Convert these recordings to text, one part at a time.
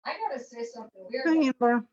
I gotta say something weird. Hi, Amber.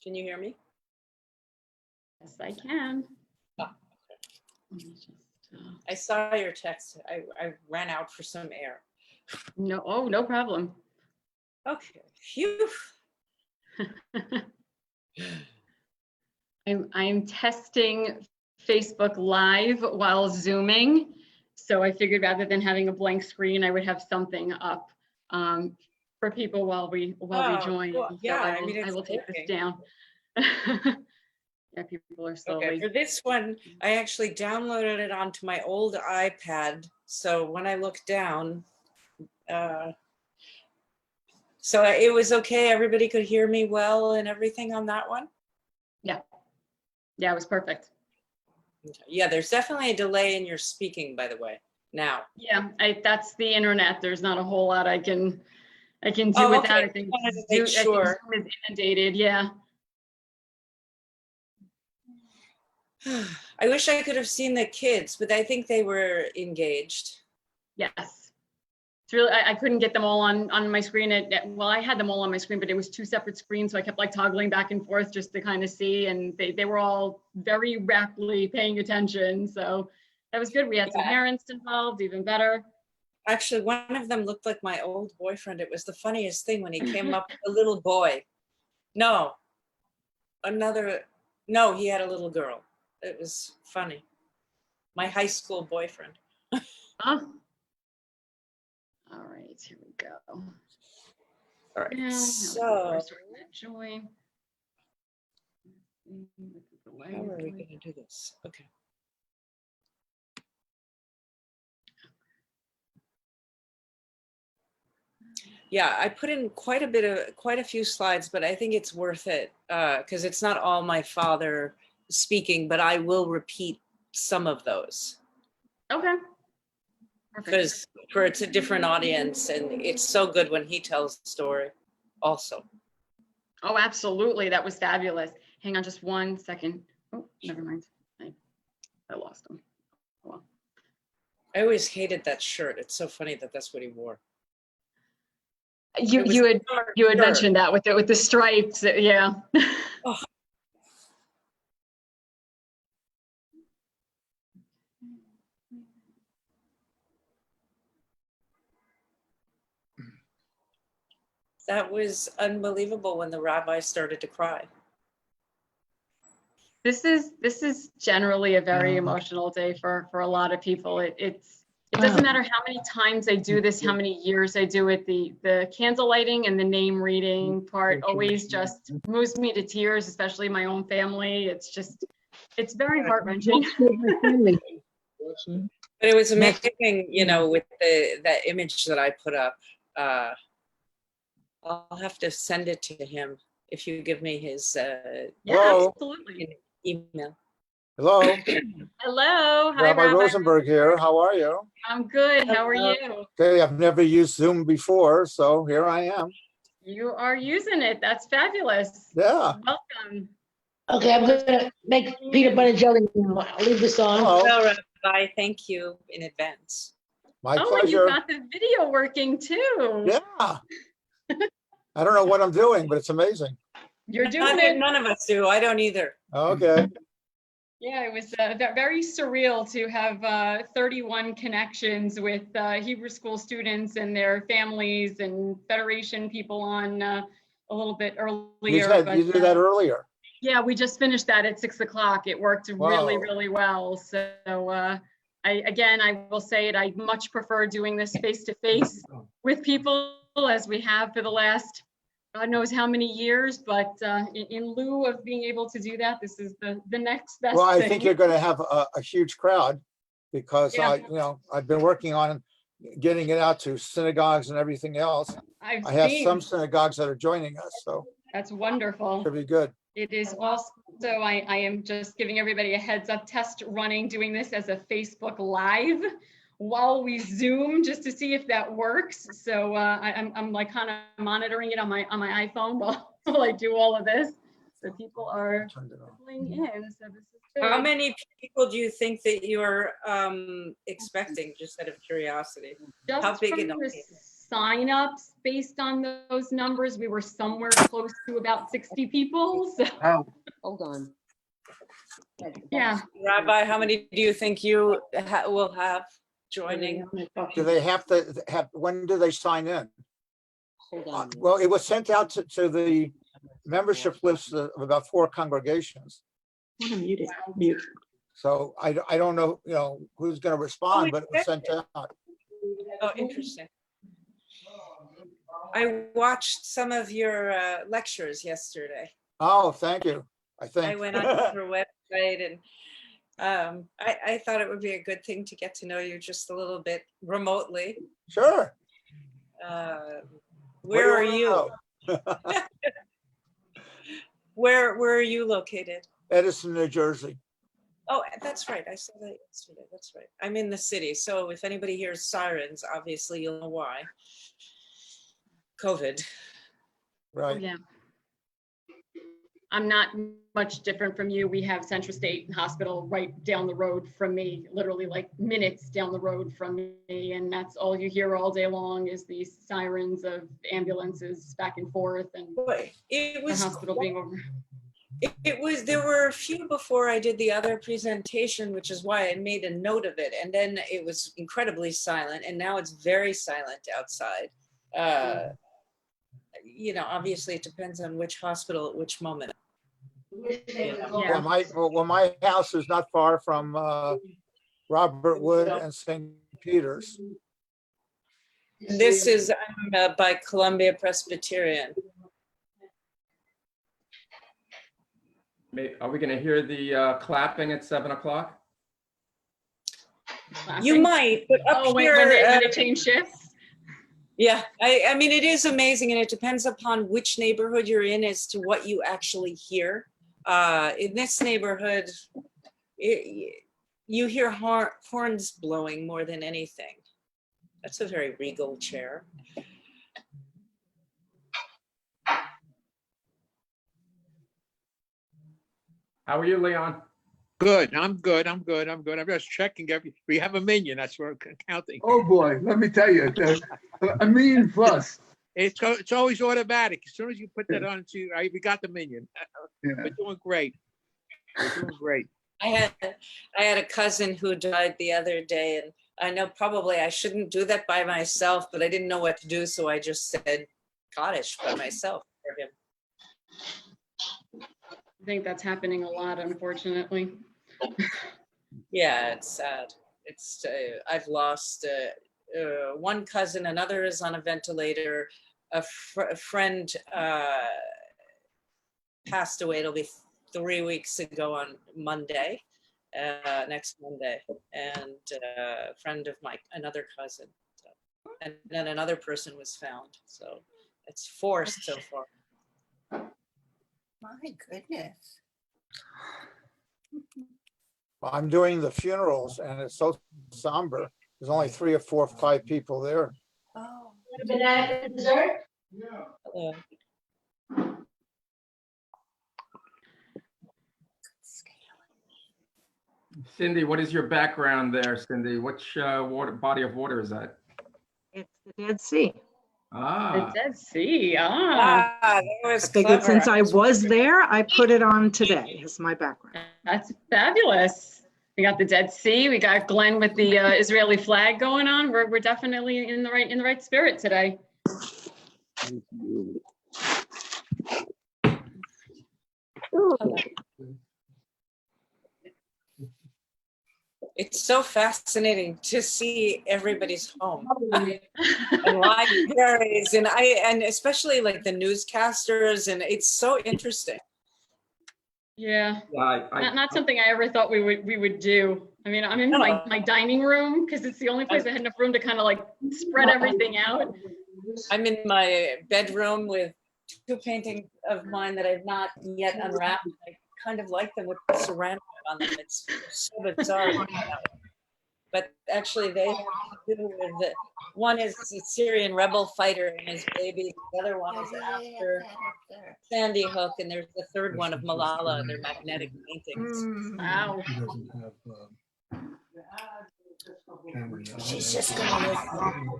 Can you hear me? Yes, I can. Oh, okay. Let me just, I saw your text. I ran out for some air. no, oh, no problem. Okay. Phew. I'm testing Facebook Live while Zooming. So I figured rather than having a blank screen, I would have something up for people while we join. Cool. So Yeah, I will take this down. Yeah, people are slowly. Okay, for this one, I actually downloaded it onto my old iPad. So when I look down, so it was okay. Everybody could hear me well and everything on that one. Yeah, it was perfect. Yeah, there's definitely a delay in your speaking, by the way, now. Yeah, that's the internet. There's not a whole lot I can do with okay. that. I think Zoom is inundated. Yeah. I wish I could have seen the kids, but I think they were engaged. Yes. It's really, I couldn't get them all on my screen. Well, I had them all on my screen, but it was two separate screens. So I kept like toggling back and forth just to kind of see. And they were all very raptly paying attention. So that was good. We had some parents involved, even better. Actually, one of them looked like my old boyfriend. It was the funniest thing when he came up with a little boy. No, no, he had a little girl. It was funny. My high school boyfriend. Huh? All right, here we go. All right, Yeah, so Joy. how are we going to do this? Okay. Yeah, I put in quite a few slides, but I think it's worth it because it's not all my father speaking, but I will repeat some of those Okay. because it's a different audience, and it's so good when he tells the story also. Oh, absolutely. That was fabulous. Hang on just 1 second. Oh, never mind. I lost him. Well, I always hated that shirt. It's so funny that that's what he wore. you had mentioned that with the stripes. Yeah. Oh. That was unbelievable when the rabbi started to cry. This is generally a very emotional day for a lot of people. It doesn't matter how many times I do this, how many years I do it. The candle lighting and the name reading part always just moves me to tears, especially my own family. It's very heart-wrenching. But it was amazing, you know, with that image that I put up. I'll have to send it to him if you give me his Yeah, absolutely. email. Hello. Hello. Hi, Rabbi Rosenberg here. How are you? I'm good. How are you? Okay, I've never used Zoom before, so here I am. You are using it. That's fabulous. Yeah. Welcome. Okay, I'm gonna make peanut butter jelly now. I'll leave this on. Hello. Well, Rabbi, thank you in advance. My Oh, and you pleasure. got the video working too. Yeah. I don't know what I'm doing, but it's amazing. You're doing it. None of us do. I don't either. Okay. Yeah, it was very surreal to have 31 connections with Hebrew school students and their families and Federation people on a little bit earlier. You did that earlier. Yeah, we just finished that at 6 o'clock. It worked really, Wow. really well. So I will say it, I much prefer doing this face-to-face with people as we have for the last God knows how many years, but in lieu of being able to do that, this is the next best Well, I thing. think you're going to have a huge crowd because Yeah. I've been working on getting it out to synagogues and everything else. I have some synagogues that are joining us, so That's wonderful. it'll be good. It is also, I am just giving everybody a heads up, test running, doing this as a Facebook Live while we Zoom just to see if that works. So I'm like kind of monitoring it on my iPhone while I do all of this. So people are filling in. So this is good. How many people do you think that you're expecting, just out of curiosity? Just How big from an the audience? signups, based on those numbers, we were somewhere close to about 60 people. So Hold on. yeah. Rabbi, how many do you think you will have joining? Do they have to have, when do they sign in? Hold on. Well, it was sent out to the membership list of about 4 congregations. I'm gonna mute it. Mute. So I don't know, who's going to respond, but it was sent out. Oh, interesting. I watched some of your lectures yesterday. Oh, thank you. I went on your website, and I thought it would be a good thing to get to know you just a little bit remotely. Sure. Where are What do you? wanna Where are you located? know? Edison, New Jersey. Oh, that's right. I saw that yesterday. That's right. I'm in the city. So if anybody hears sirens, obviously you'll know why. COVID. Right. Yeah. I'm not much different from you. We have Central State Hospital right down the road from me, literally like minutes down the road from me. And that's all you hear all day long is these sirens of ambulances back and forth and Boy, it the was hospital being over. There were a few before I did the other presentation, which is why I made a note of it. And then it was incredibly silent, and now it's very silent outside. You know, obviously it depends on which hospital at which moment. Well, my house is not far from Robert Wood and St. Peter's. This is by Columbia Presbyterian. Are we going to hear the clapping at 7 o'clock? You might, but up here, when they change shifts. Yeah, I mean, it is amazing, and it depends upon which neighborhood you're in as to what you actually hear. In this neighborhood, you hear horns blowing more than anything. That's a very regal chair. How are you, Leon? Good. I'm good. I'm just checking we have a million. That's what I'm counting. Oh boy, let me tell you, a million plus. It's always automatic. As soon as you put that on, we got the million. Yeah. We're doing great. We're doing great. I had a cousin who died the other day, and I know probably I shouldn't do that by myself, but I didn't know what to do, so I just said Kaddish by myself for him. I think that's happening a lot, unfortunately. Yeah, it's sad. It's I've lost one cousin, another is on a ventilator. A friend passed away. It'll be 3 weeks ago on Monday, next Monday, and a friend of another cousin. So, and then another person was found. So it's 4 so far. My goodness. I'm doing the funerals and it's so somber. There's only 3 or 4 or 5 people there. Oh. Dessert? Hello. Cindy, what is your background there, Cindy? Which body of water is that? It's the Dead Sea. Ah, The Dead Sea. That was I figured clever. since I was there, I put it on today as my background. That's fabulous. We got the Dead Sea. We got Glenn with the Israeli flag going on. We're definitely in the right spirit today. It's so fascinating to see everybody's home and libraries, and especially like the newscasters, and it's so interesting. Yeah, yeah, not something I ever thought we would do. I mean, I'm in my dining room because it's the only place I had enough room to kind of like spread everything out. I'm in my bedroom with 2 paintings of mine that I've not yet unwrapped. I kind of like them with ceramic on them. It's so bizarre. But actually they have to do with one is a Syrian rebel fighter and his baby. The other one is after Sandy Hook, and there's the third one of Malala. They're magnetic paintings. Wow. She's just gonna listen.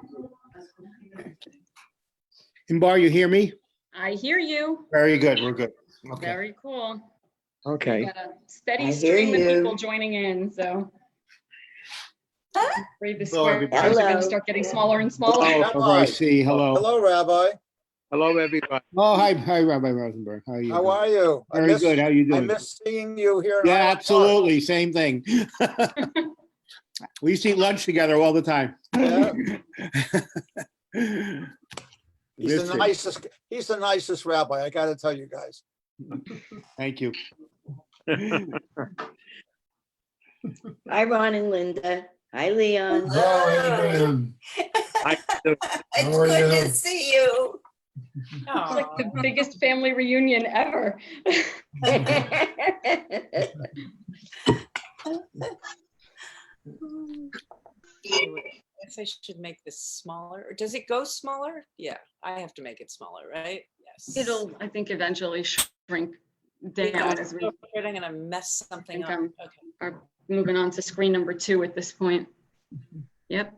Imbar, you hear me? I hear you. Very good. We're good. Okay. Very cool. Okay. We got a steady I hear stream of you. people joining in, so. Afraid the Hello, square everybody. are going Hello. to start getting smaller and smaller. Oh, I see. Hello. Hello, Rabbi. Hello, everybody. Oh, hi, Rabbi Rosenberg. How are you? How are you? Very good. How are you I doing? miss seeing you here. in Yeah, Highland Park. absolutely. Same thing. We used to eat lunch together all the time. Yeah. He's Miss the it. nicest. He's the nicest rabbi. I got to tell you guys. Thank you. Hi, Ron and Linda. Hi, Leon. I- It's good to see you. It's like the biggest family reunion ever. I guess I should make this smaller. Or does it go smaller? Yeah, I have to make it smaller, right? Yes. It'll, I think, eventually shrink down as we I'm gonna mess something up. think Okay. are moving on to screen number 2 at this point. Yep.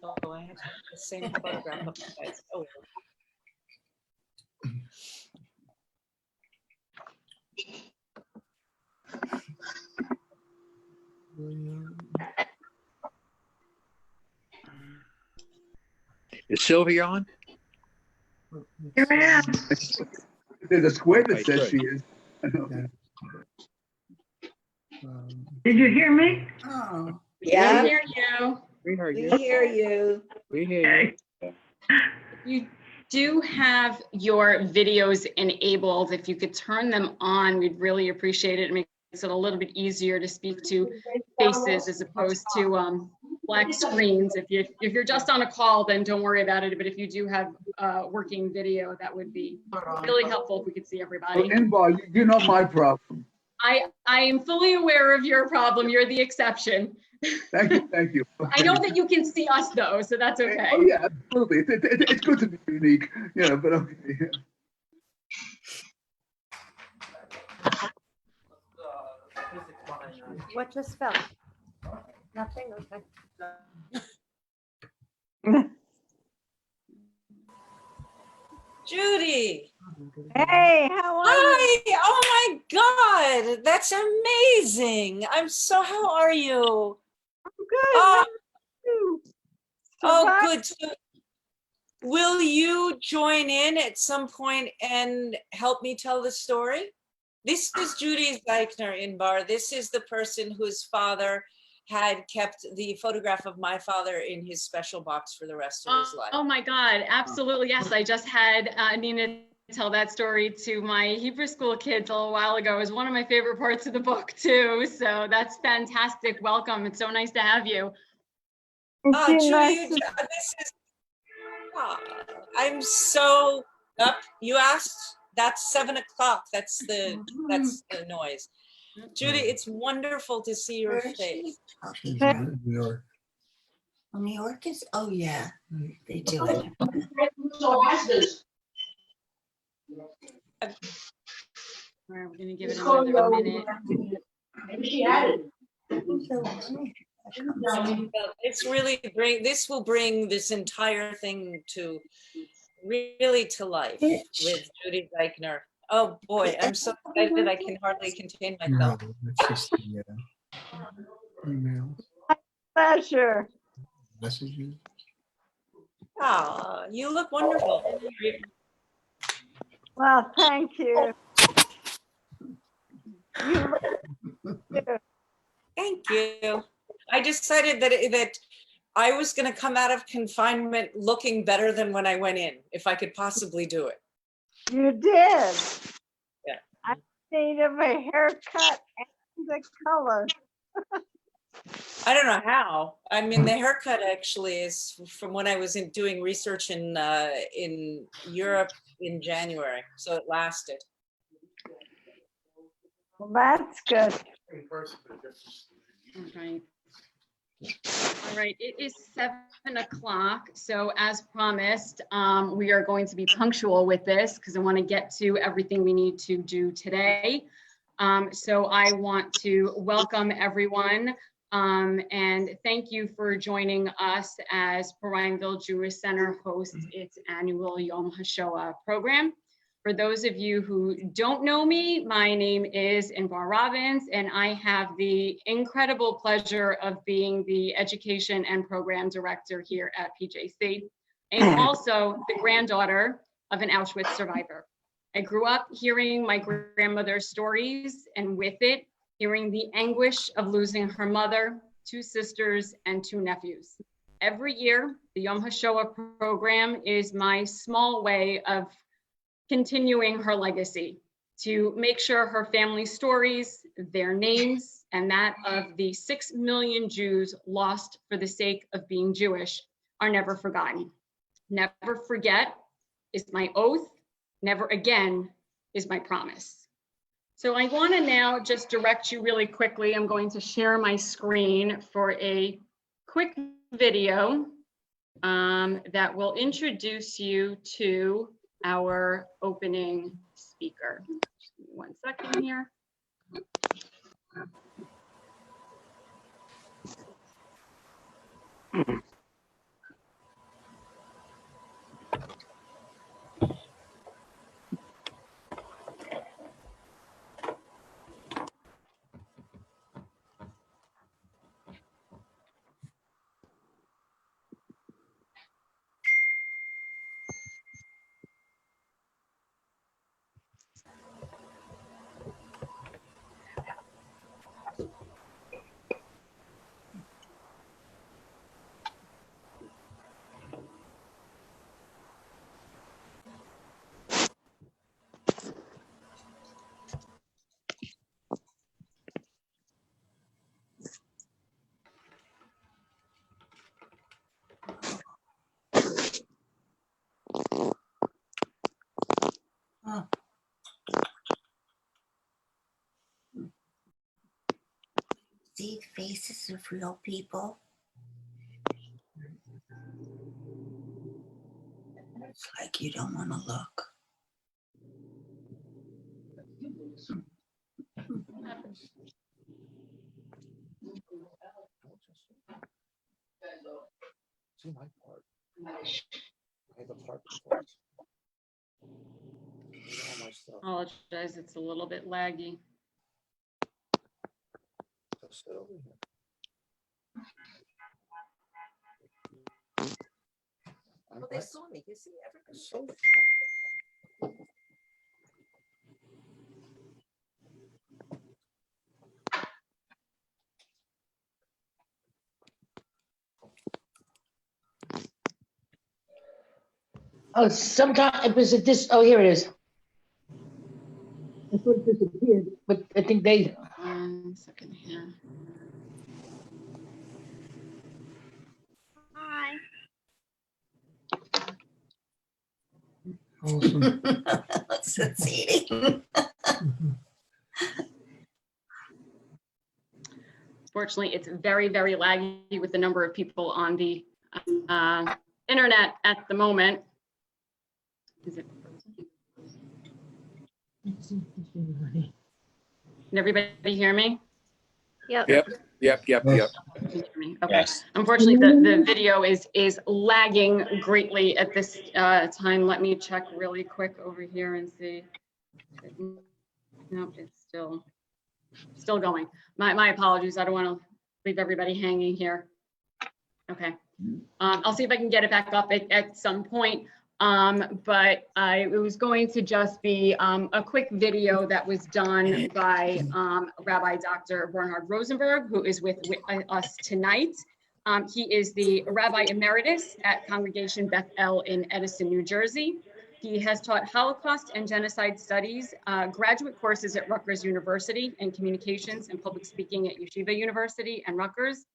So I have to the same photograph of you guys. Oh. Is Sylvia on? Here I am. There's a square that Okay, says good. she is. Did you hear me? Oh. We Yeah, hear you. We heard we you. hear you. We hear you. You do have your videos enabled. If you could turn them on, we'd really appreciate it. It makes it a little bit easier to speak to faces as opposed to black screens. If you're just on a call, then don't worry about it. But if you do have working video, that would be really helpful if we could see So, everybody. Inbar, you know my problem. I am fully aware of your problem. You're the exception. Thank you, thank you. I know that you can see us though, so that's okay. Oh, yeah, absolutely. It's good to be unique, but okay. Yeah. What just fell? Nothing, okay. Judy. Hey, how are you? Hi. Oh my God. That's amazing. How are you? I'm good. Oh, Survived. good. So, will you join in at some point and help me tell the story? This is Judy Zeichner in Bar. This is the person whose father had kept the photograph of my father in his special box for the rest of his life. Oh my God, absolutely, yes. I just had Nina tell that story to my Hebrew school kids a little while ago. It was one of my favorite parts of the book too. So that's fantastic. Welcome. It's so nice to have you. Judy, this is, I'm so up. You asked, that's 7 o'clock. That's the noise. Judy, it's wonderful to see your face. New York. Oh, New York is, oh yeah, they do it. All right, we're gonna give it another minute. It's really this will bring this entire thing to really to life with Judy Zeichner. Oh boy, I'm so excited I can hardly contain myself. No, it's just the email Pleasure. messages. Ah, you look wonderful. Well, thank you. You look Thank you. I decided that I was going to come out of confinement looking better than when I went in, if I could possibly do it. You did. Yeah. I need of a haircut and the color. I don't know how. I mean, the haircut actually is from when I was doing research in Europe in January, so it lasted. Well, that's good. Okay. All right, it is 7 o'clock. So as promised, we are going to be punctual with this because I want to get to everything we need to do today. So I want to welcome everyone and thank you for joining us as Perrineville Jewish Center hosts its annual Yom Hashoah program. For those of you who don't know me, my name is Inbar Robbins, and I have the incredible pleasure of being the Education and Program Director here at PJC, and also the granddaughter of an Auschwitz survivor. I grew up hearing my grandmother's stories, and with it, hearing the anguish of losing her mother, 2 sisters, and 2 nephews. Every year, the Yom Hashoah program is my small way of continuing her legacy to make sure her family stories, their names, and that of the 6 million Jews lost for the sake of being Jewish are never forgotten. Never forget is my oath. Never again is my promise. So I want to now just direct you really quickly. I'm going to share my screen for a quick video that will introduce you to our opening speaker. Just give me 1 second here. see faces of real people? It's like you don't want to look. See my part. I have a part before. All my stuff. Apologize, it's a little bit laggy. Just sit over here. Well, they saw me. You see, everybody. So Oh, sometime it was at this. Oh, here it is. I thought it disappeared, but I think they. 1 second here. Hi. What's it's eating? Fortunately, it's very, very laggy with the number of people on the internet at the moment. Is it? Can everybody hear me? Yep. Yep. Can you hear me? Okay. Unfortunately, the video is lagging greatly at this time. Let me check really quick over here and see. Nope, it's still going. My apologies. I don't want to leave everybody hanging here. Okay. I'll see if I can get it back up at some point. But it was going to just be a quick video that was done by Rabbi Dr. Berhnard Rosenberg, who is with us tonight. He is the Rabbi Emeritus at Congregation Beth El in Edison, New Jersey. He has taught Holocaust and Genocide Studies, graduate courses at Rutgers University in Communications and Public Speaking at Yeshiva University and Rutgers.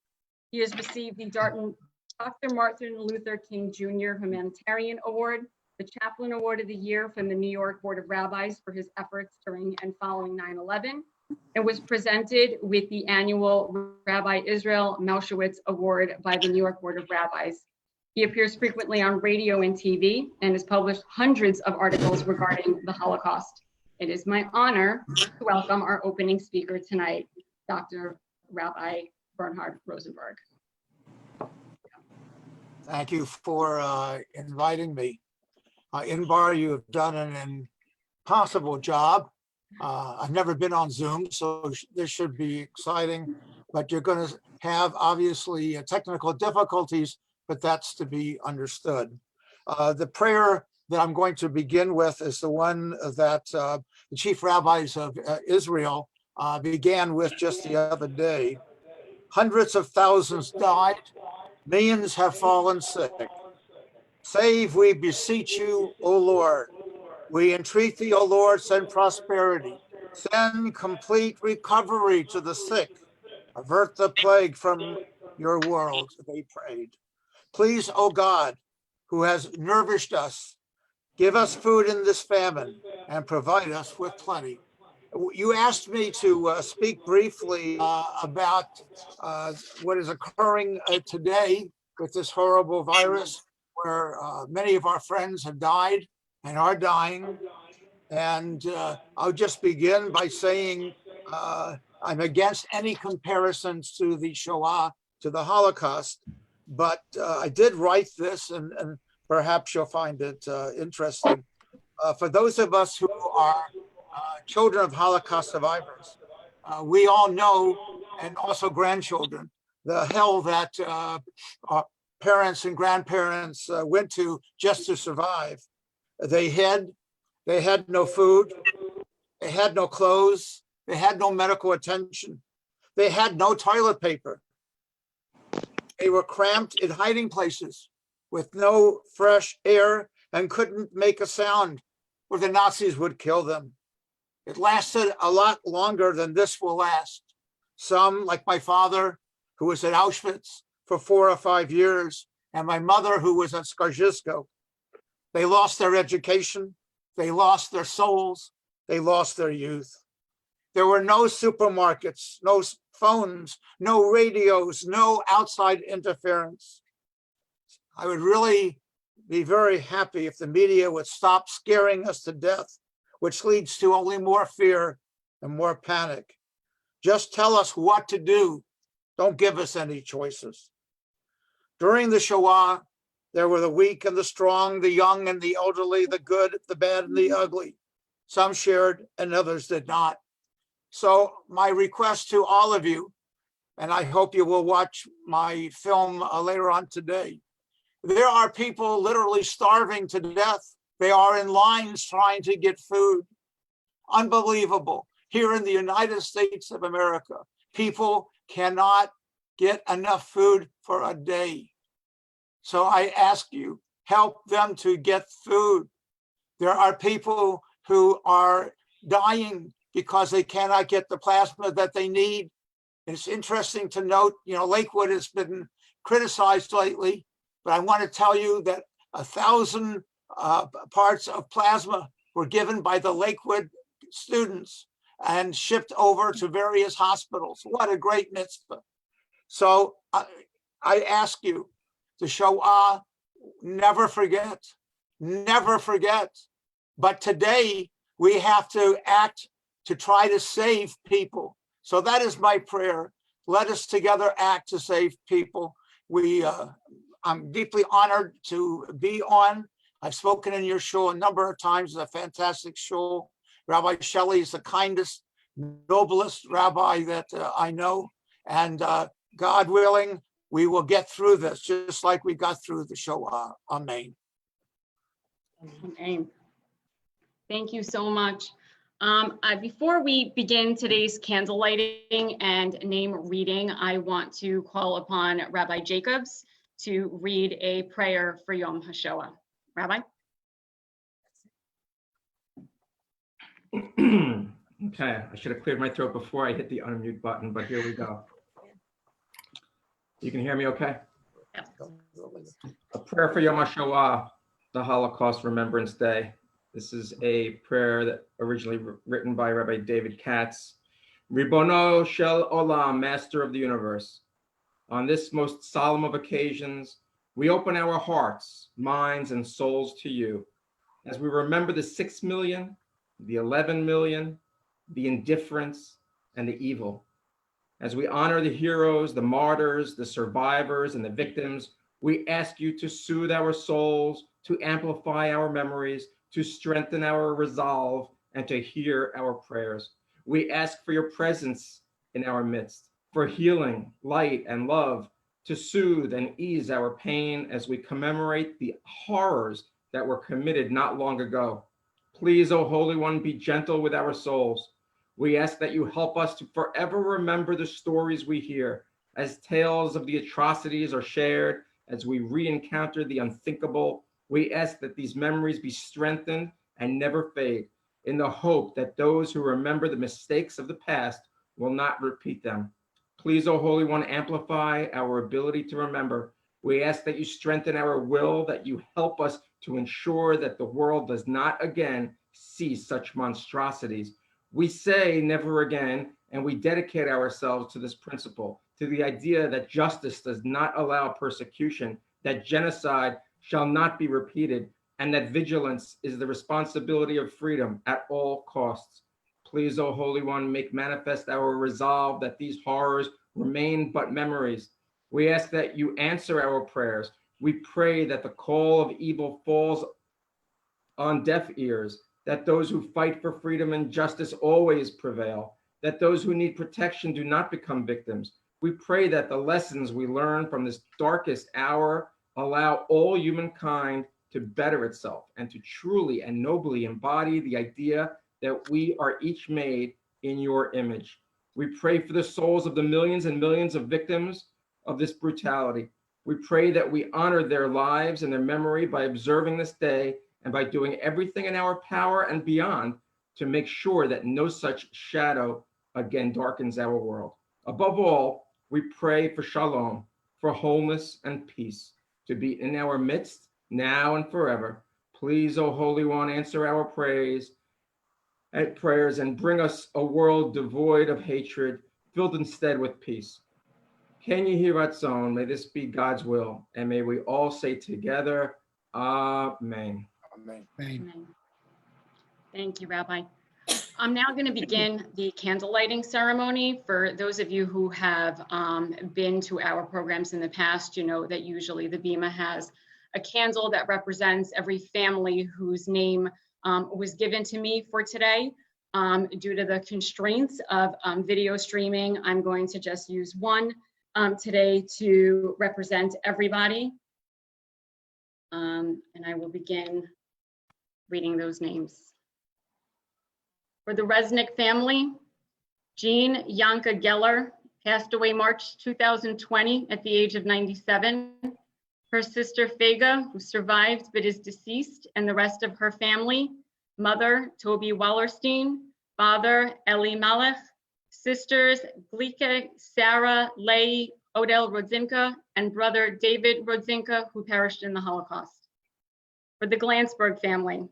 He has received the Dr. Martin Luther King Jr. Humanitarian Award, the Chaplain Award of the Year from the New York Board of Rabbis for his efforts during and following 9/11, and was presented with the annual Rabbi Israel Melshowitz Award by the New York Board of Rabbis. He appears frequently on radio and TV and has published hundreds of articles regarding the Holocaust. It is my honor to welcome our opening speaker tonight, Dr. Rabbi Berhnard Rosenberg. thank you for inviting me. Inbar, you have done an impossible job. I've never been on Zoom, so this should be exciting, but you're going to have obviously technical difficulties, but that's to be understood. The prayer that I'm going to begin with is the one that the chief rabbis of Israel began with just the other day. Hundreds of thousands died, millions have fallen sick. Save, we beseech you, O Lord. We entreat thee, O Lord, send prosperity. Send complete recovery to the sick. Avert the plague from your world, they prayed. Please, O God, who has nourished us, give us food in this famine and provide us with plenty. You asked me to speak briefly about what is occurring today with this horrible virus, where many of our friends have died and are dying. And I'll just begin by saying I'm against any comparisons to the Shoah, to the Holocaust, but I did write this, and perhaps you'll find it interesting. For those of us who are children of Holocaust survivors, we all know, and also grandchildren, the hell that our parents and grandparents went to just to survive. They had no food, they had no clothes, they had no medical attention, they had no toilet paper. They were cramped in hiding places with no fresh air and couldn't make a sound, or the Nazis would kill them. It lasted a lot longer than this will last. Some, like my father, who was at Auschwitz for 4 or 5 years, and my mother, who was at Skarżysko, they lost their education, they lost their souls, they lost their youth. There were no supermarkets, no phones, no radios, no outside interference. I would really be very happy if the media would stop scaring us to death, which leads to only more fear and more panic. Just tell us what to do. Don't give us any choices. During the Shoah, there were the weak and the strong, the young and the elderly, the good, the bad, and the ugly. Some shared and others did not. So my request to all of you, and I hope you will watch my film later on today, there are people literally starving to death. They are in lines trying to get food. Unbelievable. Here in the United States of America, people cannot get enough food for a day. So I ask you, help them to get food. There are people who are dying because they cannot get the plasma that they need. It's interesting to note, Lakewood has been criticized lately, but I want to tell you that 1,000 parts of plasma were given by the Lakewood students and shipped over to various hospitals. What a great mitzvah. So I ask you, the Shoah, never forget, never forget. But today we have to act to try to save people. So that is my prayer. Let us together act to save people. I'm deeply honored to be on. I've spoken in your show a number of times. It's a fantastic show. Rabbi Shelley is the kindest, noblest rabbi that I know. And God willing, we will get through this just like we got through the Shoah. Amen. Amen. Thank you so much. Before we begin today's candle lighting and name reading, I want to call upon Rabbi Jacobs to read a prayer for Yom Hashoah. Rabbi? Okay, I should have cleared my throat before I hit the unmute button, but here we go. You can hear me okay? Yes. A prayer for Yom Hashoah, the Holocaust Remembrance Day. This is a prayer that originally written by Rabbi David Katz. Ribono shel olam, Master of the Universe. On this most solemn of occasions, we open our hearts, minds, and souls to you as we remember the 6 million, the 11 million, the indifference, and the evil. As we honor the heroes, the martyrs, the survivors, and the victims, we ask you to soothe our souls, to amplify our memories, to strengthen our resolve, and to hear our prayers. We ask for your presence in our midst, for healing, light, and love, to soothe and ease our pain as we commemorate the horrors that were committed not long ago. Please, O Holy One, be gentle with our souls. We ask that you help us to forever remember the stories we hear, as tales of the atrocities are shared, as we re-encounter the unthinkable. We ask that these memories be strengthened and never fade, in the hope that those who remember the mistakes of the past will not repeat them. Please, O Holy One, amplify our ability to remember. We ask that you strengthen our will, that you help us to ensure that the world does not again see such monstrosities. We say never again, and we dedicate ourselves to this principle, to the idea that justice does not allow persecution, that genocide shall not be repeated, and that vigilance is the responsibility of freedom at all costs. Please, O Holy One, make manifest our resolve that these horrors remain but memories. We ask that you answer our prayers. We pray that the call of evil falls on deaf ears, that those who fight for freedom and justice always prevail, that those who need protection do not become victims. We pray that the lessons we learn from this darkest hour allow all humankind to better itself and to truly and nobly embody the idea that we are each made in your image. We pray for the souls of the millions and millions of victims of this brutality. We pray that we honor their lives and their memory by observing this day and by doing everything in our power and beyond to make sure that no such shadow again darkens our world. Above all, we pray for shalom, for wholeness and peace to be in our midst now and forever. Please, O Holy One, answer our prayers and bring us a world devoid of hatred, filled instead with peace. Can you hear our song? May this be God's will, and may we all say together, Amen. Amen. Amen. Thank you, Rabbi. I'm now going to begin the candle lighting ceremony. For those of you who have been to our programs in the past, you know that usually the Bima has a candle that represents every family whose name was given to me for today. Due to the constraints of video streaming, I'm going to just use one today to represent everybody. And I will begin reading those names. For the Resnick family, Jean Yanka Geller passed away March 2020 at the age of 97. Her sister Fega, who survived but is deceased, and the rest of her family, mother Toby Wallerstein, father Eli Malech, sisters Glike, Sarah, Leigh, Odell Rodzinka, and brother David Rodzinka, who perished in the Holocaust. For the Glansberg family,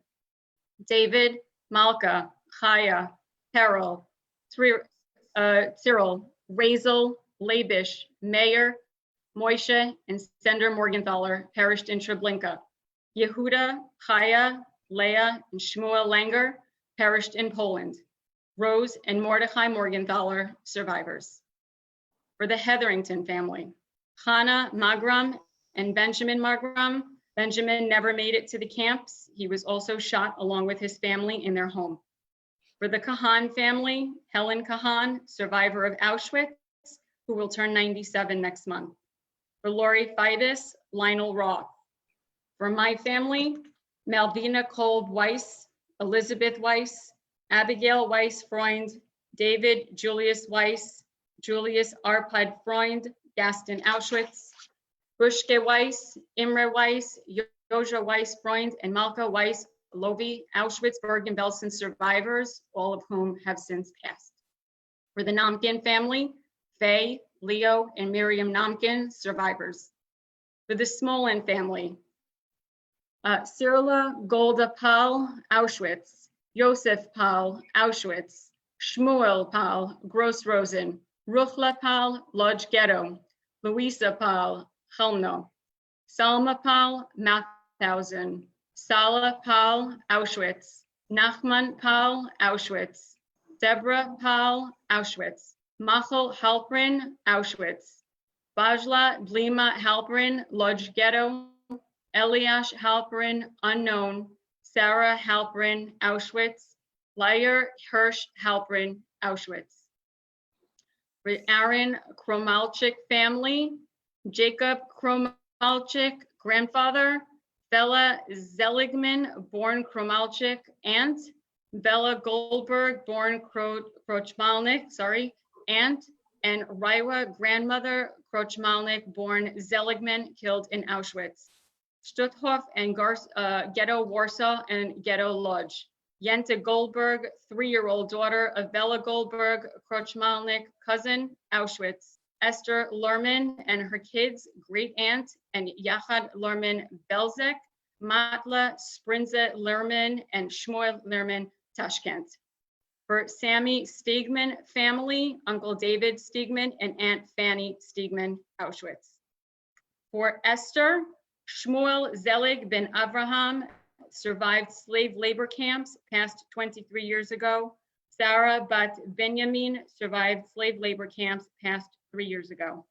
David, Malka, Chaya, Carol, Cyril, Razel, Labish, Mayer, Moishe, and Sender Morgenthaler perished in Treblinka. Yehuda, Chaya, Leah, and Shmuel Langer perished in Poland. Rose and Mordechai Morgenthaler, survivors. For the Hetherington family, Hannah Magram and Benjamin Magram. Benjamin never made it to the camps. He was also shot along with his family in their home. For the Kahan family, Helen Kahan, survivor of Auschwitz, who will turn 97 next month. For Lori Fidus, Lionel Roth. For my family, Malvina Kolb Weiss, Elizabeth Weiss, Abigail Weiss Freund, David Julius Weiss, Julius Arpad Freund, Gaston Auschwitz, Bushke Weiss, Imre Weiss, Joja Weiss Freund, and Malka Weiss Lovi, Auschwitz, Bergen-Belsen survivors, all of whom have since passed. For the Namkin family, Faye, Leo, and Miriam Namkin, survivors. For the Smolin family, Cyrilla Golda Pal, Auschwitz, Yosef Pal, Auschwitz, Shmuel Pal, Gross Rosen, Ruchla Pal, Lodz Ghetto, Louisa Pal, Chelmno, Salma Pal, Mauthausen, Sala Pal, Auschwitz, Nachman Pal, Auschwitz, Deborah Pal, Auschwitz, Machel Halprin, Auschwitz, Bajla Blima Halprin, Lodz Ghetto, Eliash Halprin, unknown, Sarah Halprin, Auschwitz, Lyer Hirsch Halprin, Auschwitz. For Aaron Kromalchik family, Jacob Kromalchik, grandfather, Bella Zeligman, born Kromalchik, aunt, Bella Goldberg, born Krochmalnik, aunt, and Raiwa, grandmother, Krochmalnik, born Zeligman, killed in Auschwitz. Stutthof and Ghetto Warsaw and Ghetto Lodz. Jente Goldberg, 3-year-old daughter of Bella Goldberg, Krochmalnik, cousin, Auschwitz. Esther Lerman and her kids, great aunt, and Yachad Lerman Belzek, Matla Sprinze Lerman, and Shmuel Lerman, Tashkent. For Sammy Stegman family, Uncle David Stegman and Aunt Fanny Stegman, Auschwitz. For Esther, Shmuel Zelig ben Avraham survived slave labor camps, passed 23 years ago. Sarah Bat Benjamin survived slave labor camps, passed 3 years ago.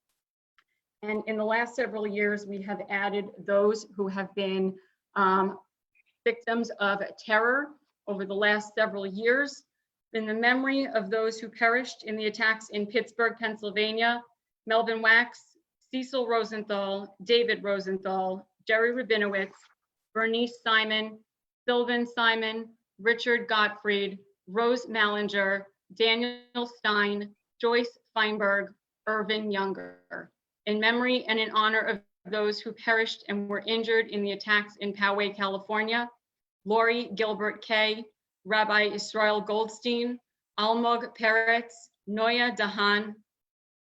And in the last several years, we have added those who have been victims of terror over the last several years. In the memory of those who perished in the attacks in Pittsburgh, Pennsylvania, Melvin Wax, Cecil Rosenthal, David Rosenthal, Jerry Rabinowitz, Bernice Simon, Sylvan Simon, Richard Gottfried, Rose Mallinger, Daniel Stein, Joyce Feinberg, Irvin Younger. In memory and in honor of those who perished and were injured in the attacks in Poway, California, Lori Gilbert Kay, Rabbi Israel Goldstein, Almog Peretz, Noya Dahan,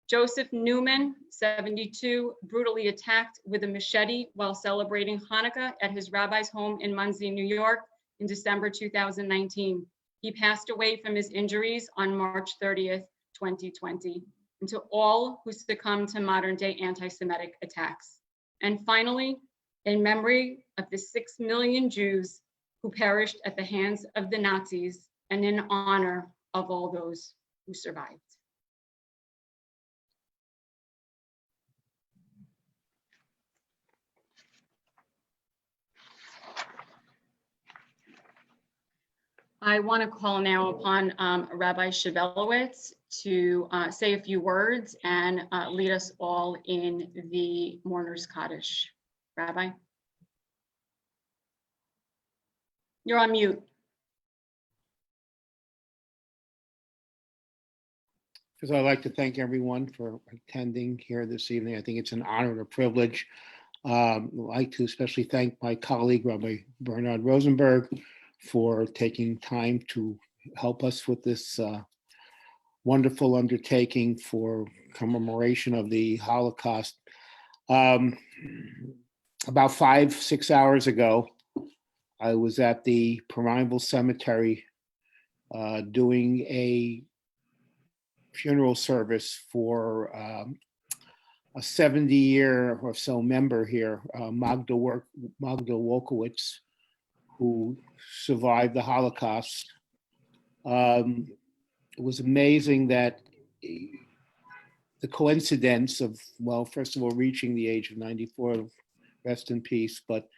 Joseph Newman, 72, brutally attacked with a machete while celebrating Hanukkah at his rabbi's home in Monsey, New York in December 2019. He passed away from his injuries on March 30th, 2020, and to all who succumbed to modern-day anti-Semitic attacks. And finally, in memory of the 6 million Jews who perished at the hands of the Nazis, and in honor of all those who survived. I want to call now upon Rabbi Shebelowitz to say a few words and lead us all in the Mourner's Kaddish. Rabbi? You're on mute. First, I'd like to thank everyone for attending here this evening. I think it's an honor and a privilege. I'd like to especially thank my colleague, Rabbi Berhnard Rosenberg, for taking time to help us with this wonderful undertaking for commemoration of the Holocaust. About 5-6 hours ago, I was at the Perrineville Cemetery doing a funeral service for a 70-year or so member here, Magda Wolkowitz, who survived the Holocaust. It was amazing that the coincidence of, well, first of all, reaching the age of 94, rest in peace, but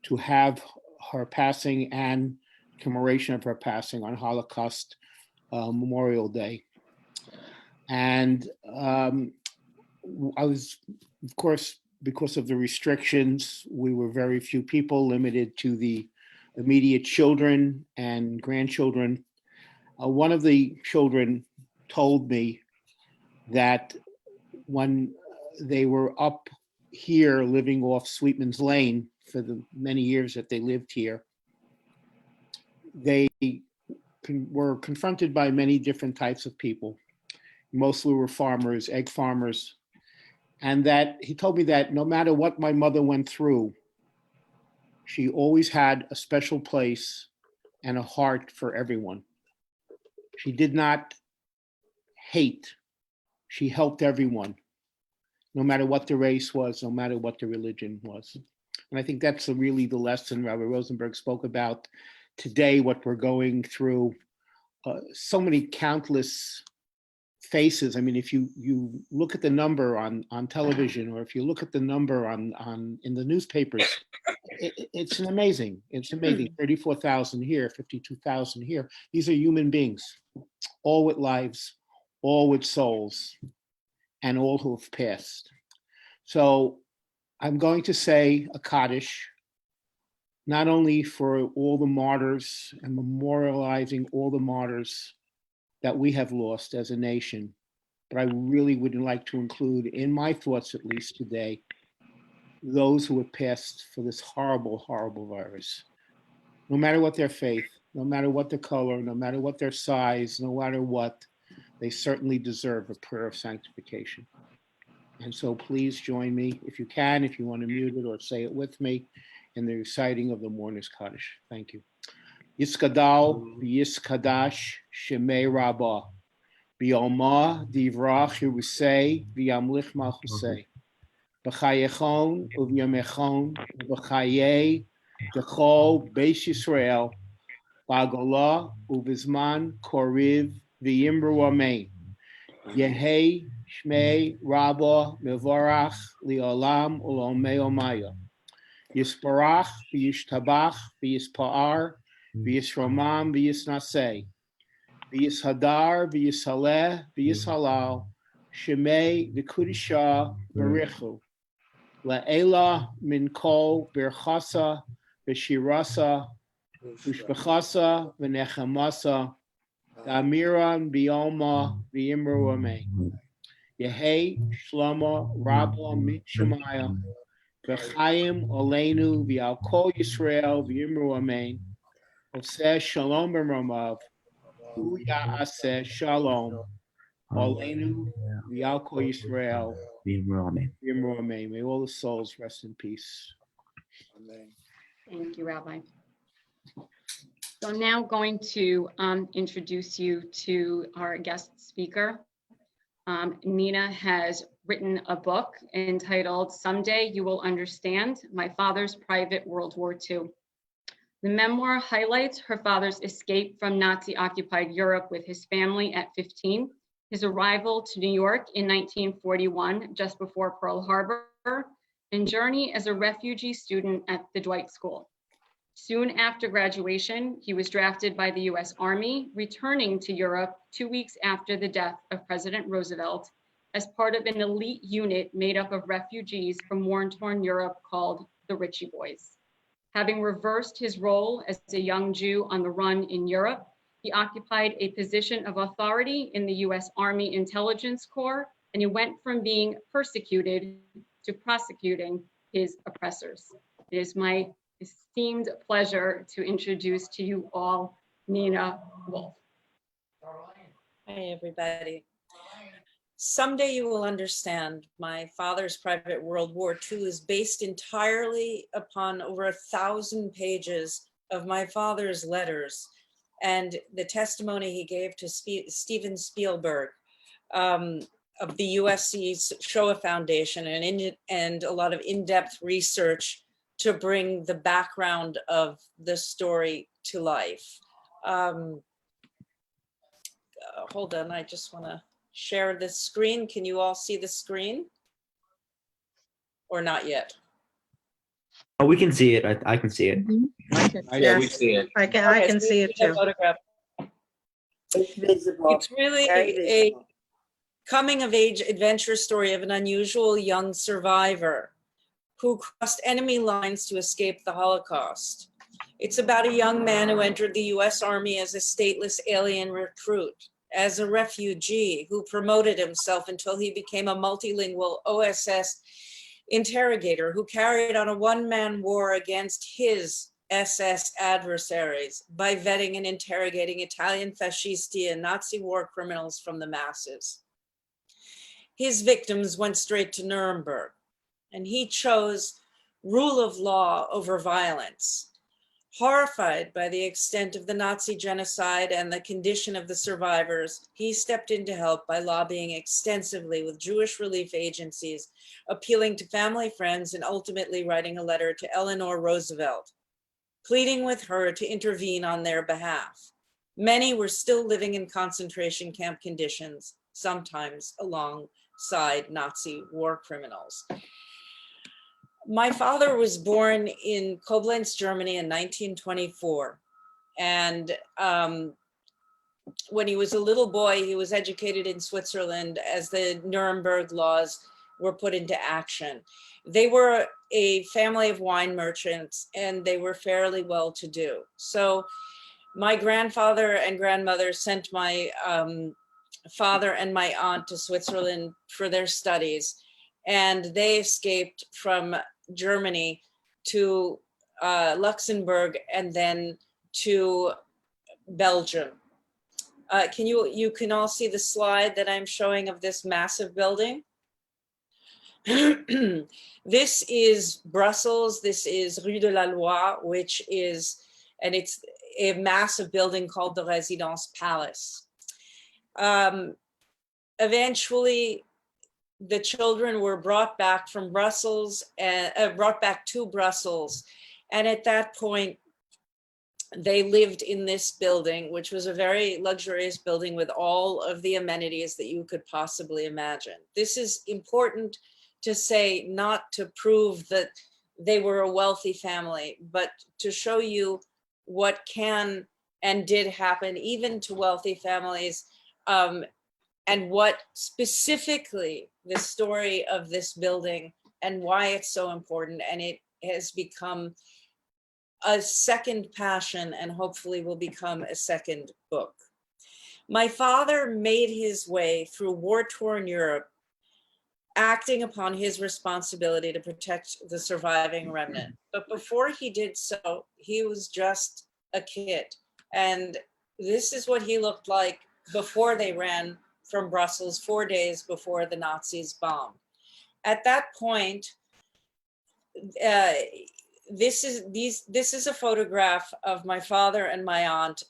to have her passing and commemoration of her passing on Holocaust Memorial Day. And I was, of course, because of the restrictions, we were very few people, limited to the immediate children and grandchildren. One of the children told me that when they were up here living off Sweetman's Lane for the many years that they lived here, they were confronted by many different types of people. Mostly were farmers, egg farmers. And that he told me that no matter what my mother went through, she always had a special place and a heart for everyone. She did not hate. She helped everyone, no matter what the race was, no matter what the religion was. And I think that's really the lesson Rabbi Rosenberg spoke about today, what we're going through. So many countless faces. I mean, if you look at the number on television, or if you look at the number in the newspapers, it's amazing. It's amazing. 34,000 here, 52,000 here. These are human beings, all with lives, all with souls, and all who have passed. So I'm going to say a Kaddish, not only for all the martyrs and memorializing all the martyrs that we have lost as a nation, but I really would like to include in my thoughts, at least today, those who have passed for this horrible, horrible virus. No matter what their faith, no matter what their color, no matter what their size, no matter what, they certainly deserve a prayer of sanctification. And so please join me, if you can, if you want to mute it or say it with me, in the reciting of the Mourner's Kaddish. Thank you. Yiskadal v'yiskadash shemei Rabba, b'yoma divrach Yerusei v'yamlich malchusei, b'chayechon u'v'yamechon u'v'chayei dechol beis Yisrael, b'agolah u'v'zman koriv v'yimru amen. Yehei shmei Rabba mevorach li'olam u'l'omei omaya. Yisparach v'yishtabach v'yispa'ar v'yisromam v'yisnaseh, v'yishadar v'yishaleh v'yishalal, shemei v'kudisha barichu, la'ela min kol berchasa v'shirasa v'shbechasa v'nechamasa, da'amiran b'yoma v'yimru amen. Yehei shlama rabba mitshemaya, v'chaim oleinu v'al kol Yisrael v'yimru amen. Oseh shalom b'romav, hu ya'aseh shalom oleinu v'al kol Yisrael v'yimru amen. May all the souls rest in peace. Amen. Thank you, Rabbi. So I'm now going to introduce you to our guest speaker, Nina has written a book entitled Someday You Will Understand, My Father's Private World War II. The memoir highlights her father's escape from Nazi-occupied Europe with his family at 15, his arrival to New York in 1941, just before Pearl Harbor, and journey as a refugee student at the Dwight School. Soon after graduation, he was drafted by the US Army, returning to Europe 2 weeks after the death of President Roosevelt as part of an elite unit made up of refugees from war-torn Europe called the Ritchie Boys. Having reversed his role as a young Jew on the run in Europe, he occupied a position of authority in the US Army Intelligence Corps, and he went from being persecuted to prosecuting his oppressors. It is my esteemed pleasure to introduce to you all Nina Wolff. Hi, everybody. Someday You Will Understand, My Father's Private World War II is based entirely upon over 1,000 pages of my father's letters and the testimony he gave to Steven Spielberg of the USC Shoah Foundation and a lot of in-depth research to bring the background of the story to life. Hold on, I just want to share the screen. Can you all see the screen? Or not yet? Oh, we can see it. I can see it. Yeah, we see it. I can see it too. Photograph. It's visible. It's really Very a visible. coming of age adventure story of an unusual young survivor who crossed enemy lines to escape the Holocaust. It's about a young man who entered the US Army as a stateless alien recruit, as a refugee who promoted himself until he became a multilingual OSS interrogator who carried on a one-man war against his SS adversaries by vetting and interrogating Italian fascisti and Nazi war criminals from the masses. His victims went straight to Nuremberg, and he chose rule of law over violence. Horrified by the extent of the Nazi genocide and the condition of the survivors, he stepped in to help by lobbying extensively with Jewish relief agencies, appealing to family friends, and ultimately writing a letter to Eleanor Roosevelt, pleading with her to intervene on their behalf. Many were still living in concentration camp conditions, sometimes alongside Nazi war criminals. My father was born in Koblenz, Germany in 1924. And when he was a little boy, he was educated in Switzerland as the Nuremberg laws were put into action. They were a family of wine merchants and they were fairly well-to-do. So my grandfather and grandmother sent my father and my aunt to Switzerland for their studies. And they escaped from Germany to Luxembourg and then to Belgium. You can all see the slide that I'm showing of this massive building. This is Brussels. This is Rue de la Loi, which is, and it's a massive building called the Residence Palace. Eventually, the children were brought back from Brussels, brought back to Brussels. And at that point, they lived in this building, which was a very luxurious building with all of the amenities that you could possibly imagine. This is important to say, not to prove that they were a wealthy family, but to show you what can and did happen even to wealthy families, and what specifically the story of this building and why it's so important. And it has become a second passion and hopefully will become a second book. My father made his way through war-torn Europe, acting upon his responsibility to protect the surviving remnant. But before he did so, he was just a kid. And this is what he looked like before they ran from Brussels 4 days before the Nazis bombed. At that point, this is a photograph of my father and my aunt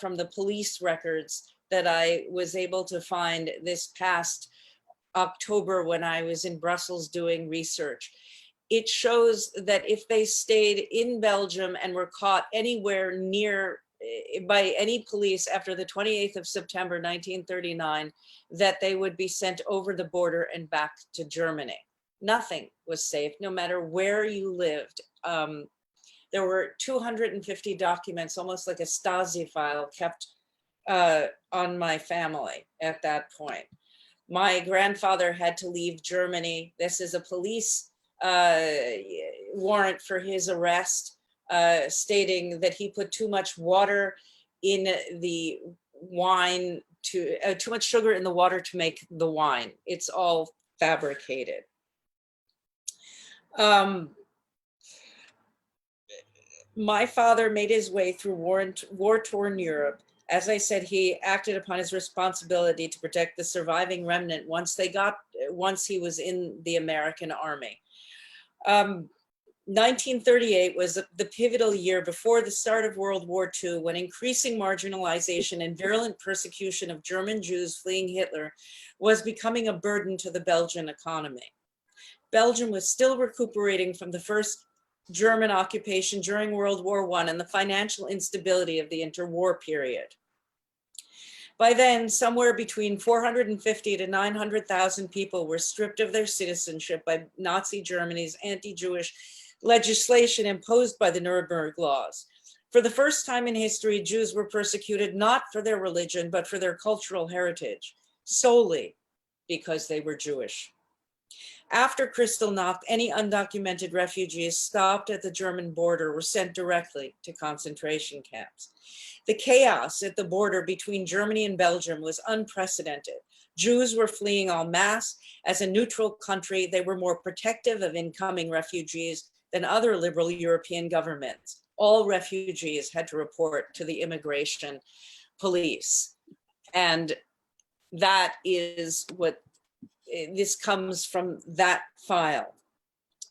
from the police records that I was able to find this past October when I was in Brussels doing research. It shows that if they stayed in Belgium and were caught anywhere near by any police after the 28th of September 1939, that they would be sent over the border and back to Germany. Nothing was safe, no matter where you lived. There were 250 documents, almost like a Stasi file, kept on my family at that point. My grandfather had to leave Germany. This is a police warrant for his arrest, stating that he put too much water in the wine, too much sugar in the water to make the wine. It's all fabricated. My father made his way through war-torn Europe. As I said, he acted upon his responsibility to protect the surviving remnant once he was in the American army. 1938 was the pivotal year before the start of World War II, when increasing marginalization and virulent persecution of German Jews fleeing Hitler was becoming a burden to the Belgian economy. Belgium was still recuperating from the first German occupation during World War I and the financial instability of the interwar period. By then, somewhere between 450 to 900,000 people were stripped of their citizenship by Nazi Germany's anti-Jewish legislation imposed by the Nuremberg laws. For the first time in history, Jews were persecuted not for their religion, but for their cultural heritage, solely because they were Jewish. After Kristallnacht, any undocumented refugees stopped at the German border were sent directly to concentration camps. The chaos at the border between Germany and Belgium was unprecedented. Jews were fleeing en masse. As a neutral country, they were more protective of incoming refugees than other liberal European governments. All refugees had to report to the immigration police. And that is what this comes from, that file.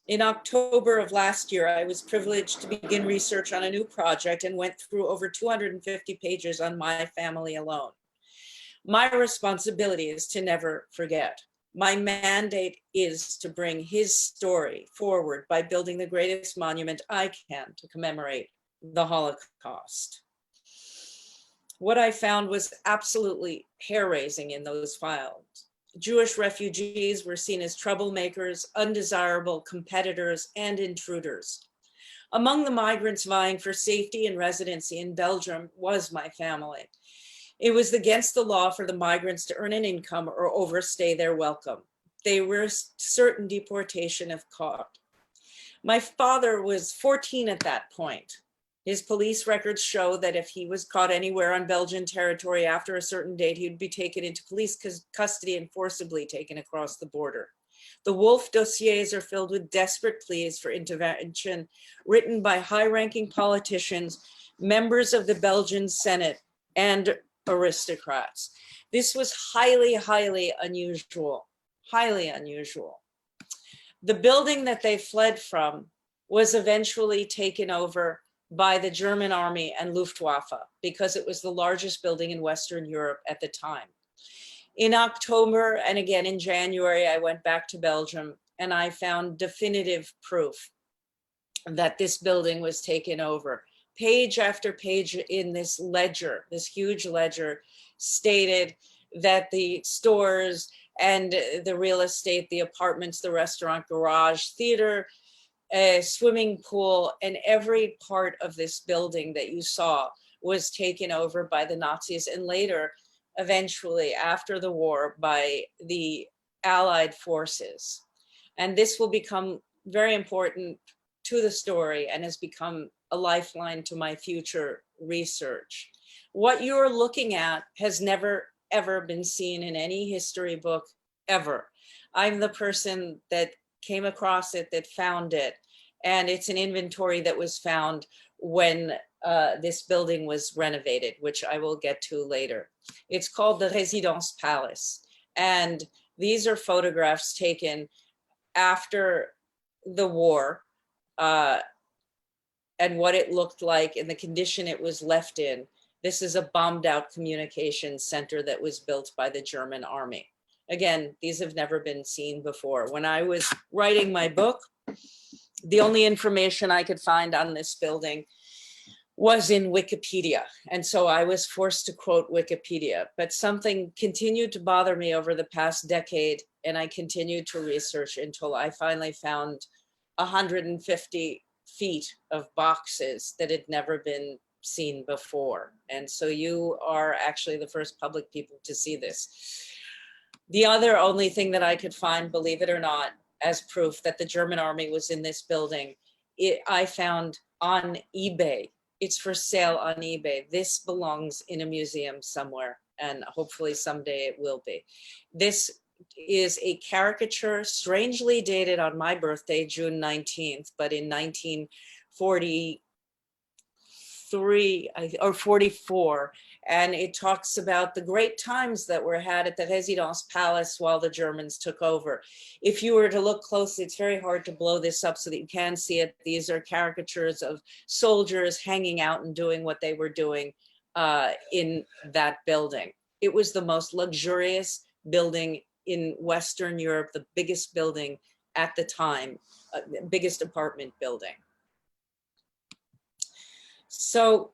In October of last year, I was privileged to begin research on a new project and went through over 250 pages on my family alone. My responsibility is to never forget. My mandate is to bring his story forward by building the greatest monument I can to commemorate the Holocaust. What I found was absolutely hair-raising in those files. Jewish refugees were seen as troublemakers, undesirable competitors, and intruders. Among the migrants vying for safety and residency in Belgium was my family. It was against the law for the migrants to earn an income or overstay their welcome. They risked certain deportation if caught. My father was 14 at that point. His police records show that if he was caught anywhere on Belgian territory after a certain date, he would be taken into police custody and forcibly taken across the border. The Wolff dossiers are filled with desperate pleas for intervention written by high-ranking politicians, members of the Belgian Senate, and aristocrats. This was highly, highly unusual, highly unusual. The building that they fled from was eventually taken over by the German army and Luftwaffe because it was the largest building in Western Europe at the time. In October and again in January, I went back to Belgium and I found definitive proof that this building was taken over. Page after page in this ledger, this huge ledger, stated that the stores and the real estate, the apartments, the restaurant, garage, theater, swimming pool, and every part of this building that you saw was taken over by the Nazis and later, eventually after the war, by the Allied forces. And this will become very important to the story and has become a lifeline to my future research. What you're looking at has never, ever been seen in any history book, ever. I'm the person that came across it, that found it. And it's an inventory that was found when this building was renovated, which I will get to later. It's called the Résidence Palace. And these are photographs taken after the war and what it looked like and the condition it was left in This is a bombed out communications center that was built by the German army. Again, these have never been seen before. When I was writing my book, the only information I could find on this building was in Wikipedia. And so I was forced to quote Wikipedia, but something continued to bother me over the past decade. And I continued to research until I finally found 150 feet of boxes that had never been seen before. And so you are actually the first public people to see this. The other only thing that I could find, believe it or not, as proof that the German army was in this building, I found on eBay. It's for sale on eBay. This belongs in a museum somewhere, and hopefully someday it will be. This is a caricature strangely dated on my birthday, June 19th, but in 1943 or 44. And it talks about the great times that were had at the Residence Palace while the Germans took over. If you were to look closely, it's very hard to blow this up so that you can see it. These are caricatures of soldiers hanging out and doing what they were doing in that building. It was the most luxurious building in Western Europe, the biggest building at the time, biggest apartment building. So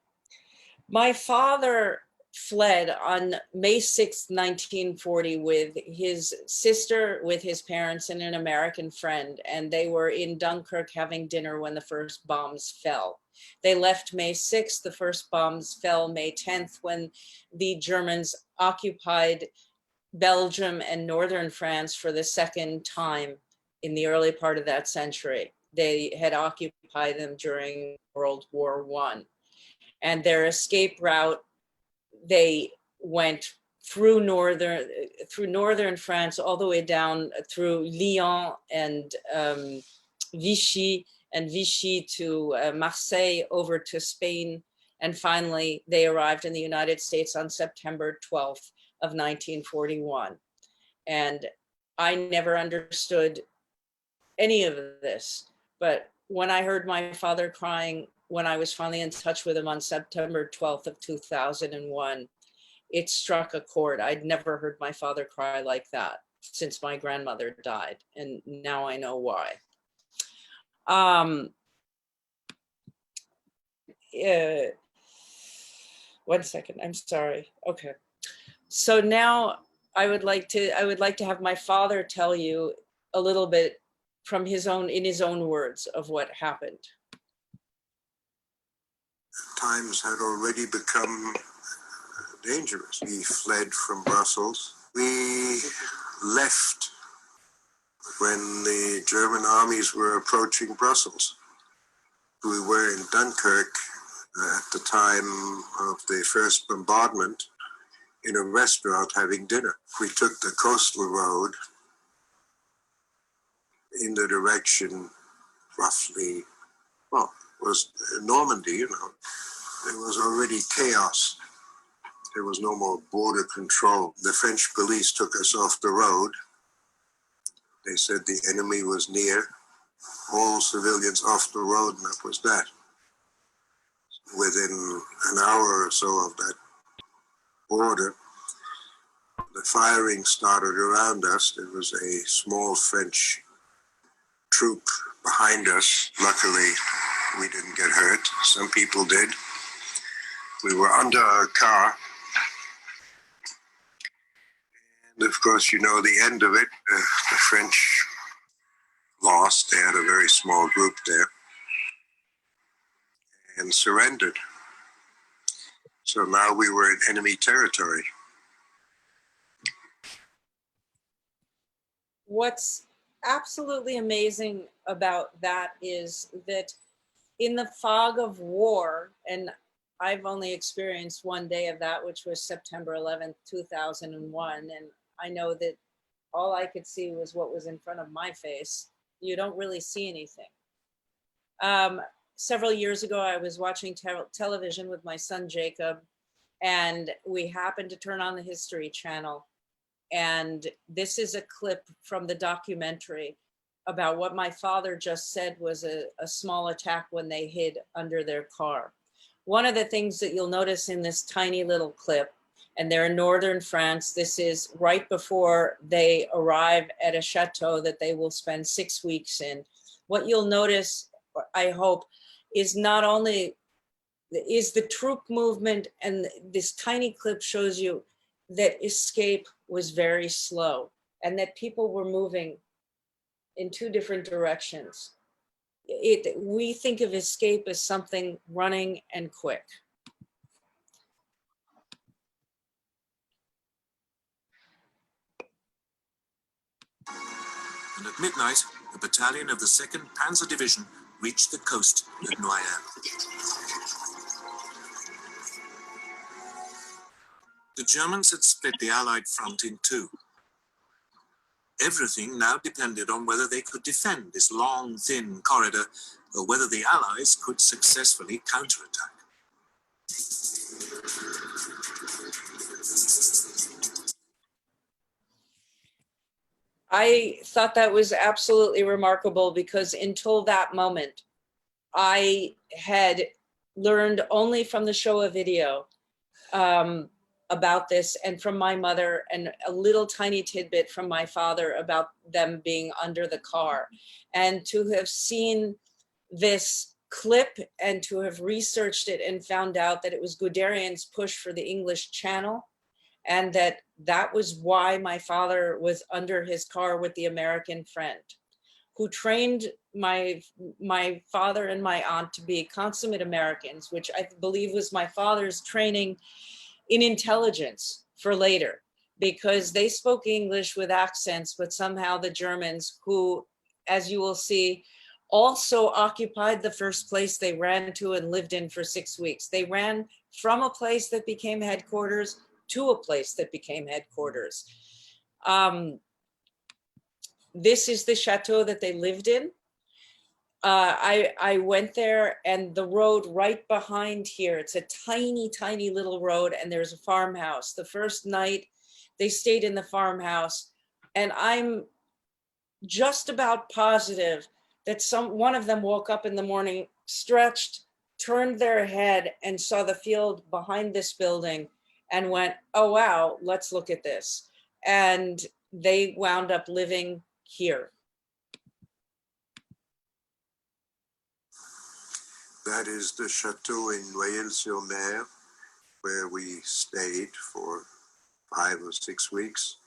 my father fled on May 6th, 1940 with his sister, with his parents and an American friend. And they were in Dunkirk having dinner when the first bombs fell. They left May 6th, the first bombs fell May 10th when the Germans occupied Belgium and northern France for the second time in the early part of that century. They had occupied them during World War I. And their escape route, they went through northern France, all the way down through Lyon and Vichy to Marseille, over to Spain. And finally, they arrived in the United States on September 12th of 1941. And I never understood any of this. But when I heard my father crying, when I was finally in touch with him on September 12th of 2001, it struck a chord. I'd never heard my father cry like that since my grandmother died. And now I know why. One second, I'm sorry. Okay. So now I would like to have my father tell you a little bit from in his own words of what happened. Times had already become dangerous. We fled from Brussels. We left when the German armies were approaching Brussels. We were in Dunkirk at the time of the first bombardment in a restaurant having dinner. We took the coastal road in the direction roughly, well, it was Normandy, you know. There was already chaos. There was no more border control. The French police took us off the road. They said the enemy was near. All civilians off the road, and that was that. Within an hour or so of that border, the firing started around us. There was a small French troop behind us. Luckily, we didn't get hurt. Some people did. We were under our car. And of course, you know the end of it. The French lost. They had a very small group there and surrendered. So now we were in enemy territory. What's absolutely amazing about that is that in the fog of war, and I've only experienced one day of that, which was September 11th, 2001. And I know that all I could see was what was in front of my face. You don't really see anything. Several years ago, I was watching television with my son, Jacob, and we happened to turn on the History Channel. And this is a clip from the documentary about what my father just said was a small attack when they hid under their car. one of the things that you'll notice in this tiny little clip, and they're in northern France, this is right before they arrive at a chateau that they will spend 6 weeks in. What you'll notice, I hope, is not only is the troop movement, and this tiny clip shows you that escape was very slow and that people were moving in 2 different directions. We think of escape as something running and quick. And at midnight, a battalion of the 2nd Panzer Division reached the coast at Noyon. The Germans had split the Allied front in 2. Everything now depended on whether they could defend this long, thin corridor, or whether the Allies could successfully counterattack. I thought that was absolutely remarkable because until that moment, I had learned only from the Shoah video about this, and from my mother, and a little tiny tidbit from my father about them being under the car. And to have seen this clip and to have researched it and found out that it was Guderian's push for the English Channel, and that was why my father was under his car with the American friend who trained my father and my aunt to be consummate Americans, which I believe was my father's training in intelligence for later, because they spoke English with accents, but somehow the Germans, who, as you will see, also occupied the first place they ran to and lived in for 6 weeks. They ran from a place that became headquarters to a place that became headquarters. This is the chateau that they lived in. I went there, and the road right behind here, it's a tiny, tiny little road, and there's a farmhouse. The first night they stayed in the farmhouse, and I'm just about positive that one of them woke up in the morning, stretched, turned their head and saw the field behind this building and went, oh, wow, let's look at this. And they wound up living here. That is the chateau in Noyelles-sur-Mer, where we stayed for 5 or 6 weeks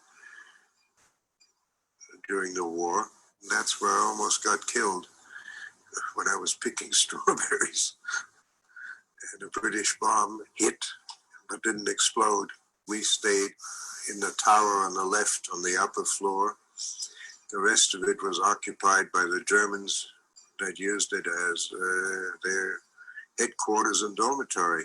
during the war. That's where I almost got killed when I was picking strawberries. And a British bomb hit, but didn't explode. We stayed in the tower on the left on the upper floor. The rest of it was occupied by the Germans that used it as their headquarters and dormitory.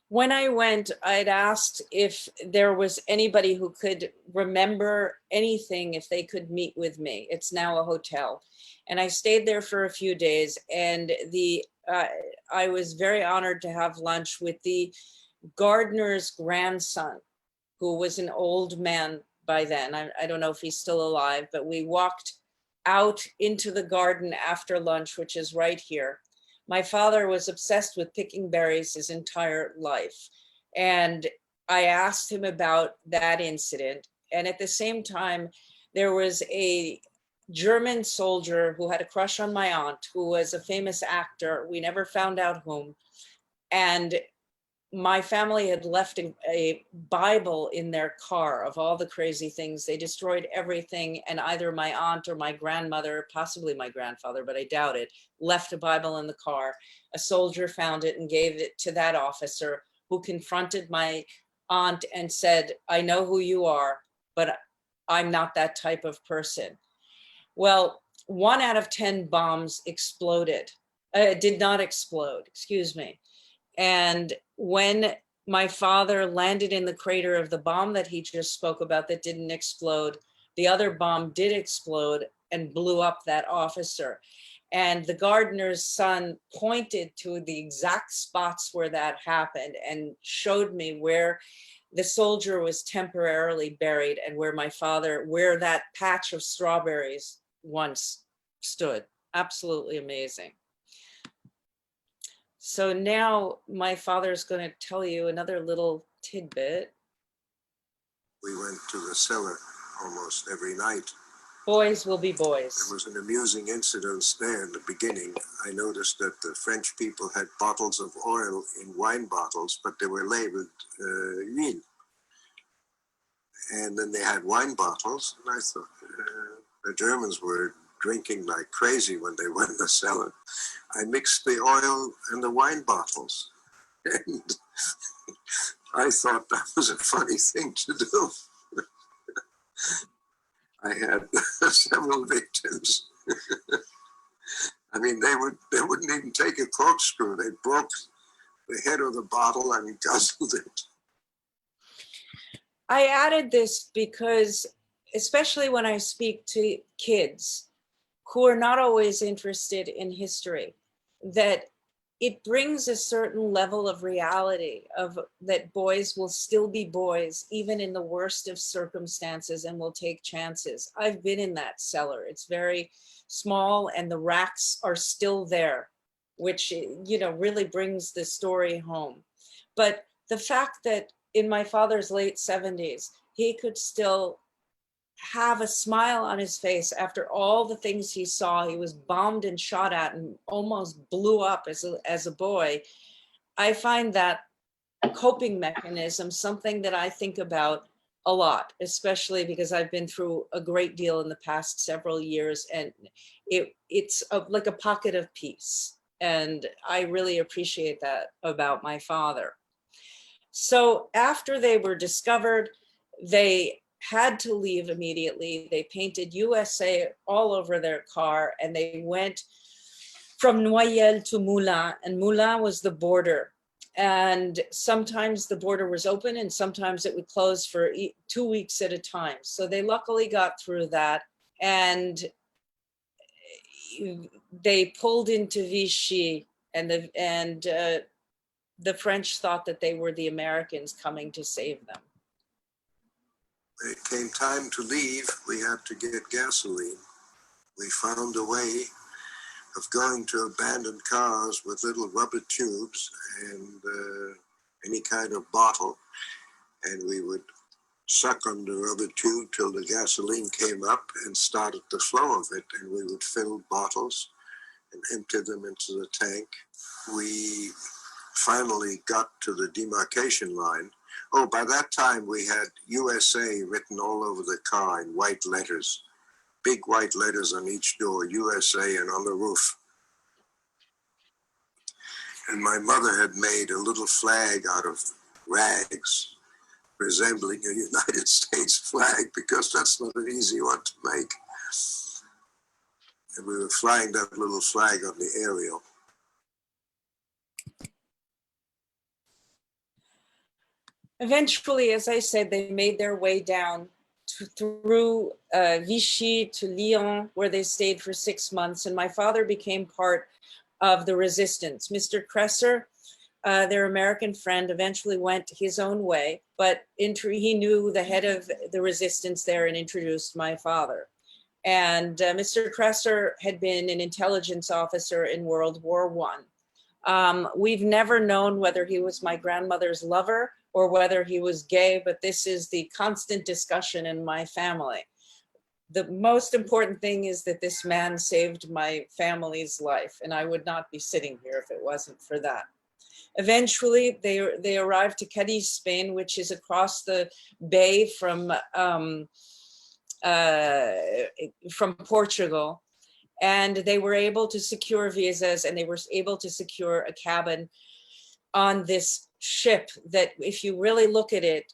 When I went, I'd asked if there was anybody who could remember anything, if they could meet with me. It's now a hotel. And I stayed there for a few days, and I was very honored to have lunch with the gardener's grandson, who was an old man by then. I don't know if he's still alive, but we walked out into the garden after lunch, which is right here. My father was obsessed with picking berries his entire life. And I asked him about that incident. And at the same time, there was a German soldier who had a crush on my aunt, who was a famous actor. We never found out whom. And my family had left a Bible in their car of all the crazy things. They destroyed everything, and either my aunt or my grandmother, possibly my grandfather, but I doubt it, left a Bible in the car. A soldier found it and gave it to that officer, who confronted my aunt and said, I know who you are, but I'm not that type of person. Well, 1 out of 10 bombs exploded, did not explode, excuse me. And when my father landed in the crater of the bomb that he just spoke about that didn't explode, the other bomb did explode and blew up that officer. And the gardener's son pointed to the exact spots where that happened and showed me where the soldier was temporarily buried and where my father, where that patch of strawberries once stood. Absolutely amazing. So now my father's going to tell you another little tidbit. We went to the cellar almost every night. Boys will be boys. There was an amusing incident there in the beginning. I noticed that the French people had bottles of oil in wine bottles, but they were labeled huile. And then they had wine bottles, and I thought the Germans were drinking like crazy when they went in the cellar. I mixed the oil and the wine bottles, and I thought that was a funny thing to do. I had several victims. I mean, they wouldn't even take a corkscrew. They broke the head of the bottle and guzzled it. I added this because, especially when I speak to kids who are not always interested in history, that it brings a certain level of reality of that boys will still be boys, even in the worst of circumstances, and will take chances. I've been in that cellar. It's very small and the racks are still there, which, you know, really brings the story home. But the fact that in my father's late 70s, he could still have a smile on his face after all the things he saw. He was bombed and shot at and almost blew up as a boy. I find that coping mechanism something that I think about a lot, especially because I've been through a great deal in the past several years, and it's like a pocket of peace. And I really appreciate that about my father. So after they were discovered, they had to leave immediately. They painted USA all over their car, and they went from Noyelles to Moulins, and Moulins was the border. And sometimes the border was open and sometimes it would close for 2 weeks at a time. So they luckily got through that, and they pulled into Vichy, and the French thought that they were the Americans coming to save them. When it came time to leave, we had to get gasoline. We found a way of going to abandoned cars with little rubber tubes and any kind of bottle, and we would suck on the rubber tube till the gasoline came up and started the flow of it, and we would fill bottles and empty them into the tank. We finally got to the demarcation line. Oh, by that time we had USA written all over the car in white letters, big white letters on each door, USA, and on the roof. And my mother had made a little flag out of rags, resembling a United States flag, because that's not an easy one to make. And we were flying that little flag on the aerial. Eventually, as I said, they made their way down through Vichy to Lyon, where they stayed for 6 months. And my father became part of the resistance. Mr. Kresser, their American friend, eventually went his own way, but he knew the head of the resistance there and introduced my father. And Mr. Kresser had been an intelligence officer in World War I. We've never known whether he was my grandmother's lover or whether he was gay, but this is the constant discussion in my family. The most important thing is that this man saved my family's life, and I would not be sitting here if it wasn't for that. Eventually, they arrived to Cadiz, Spain, which is across the bay from Portugal, and they were able to secure visas, and they were able to secure a cabin on this ship that, if you really look at it,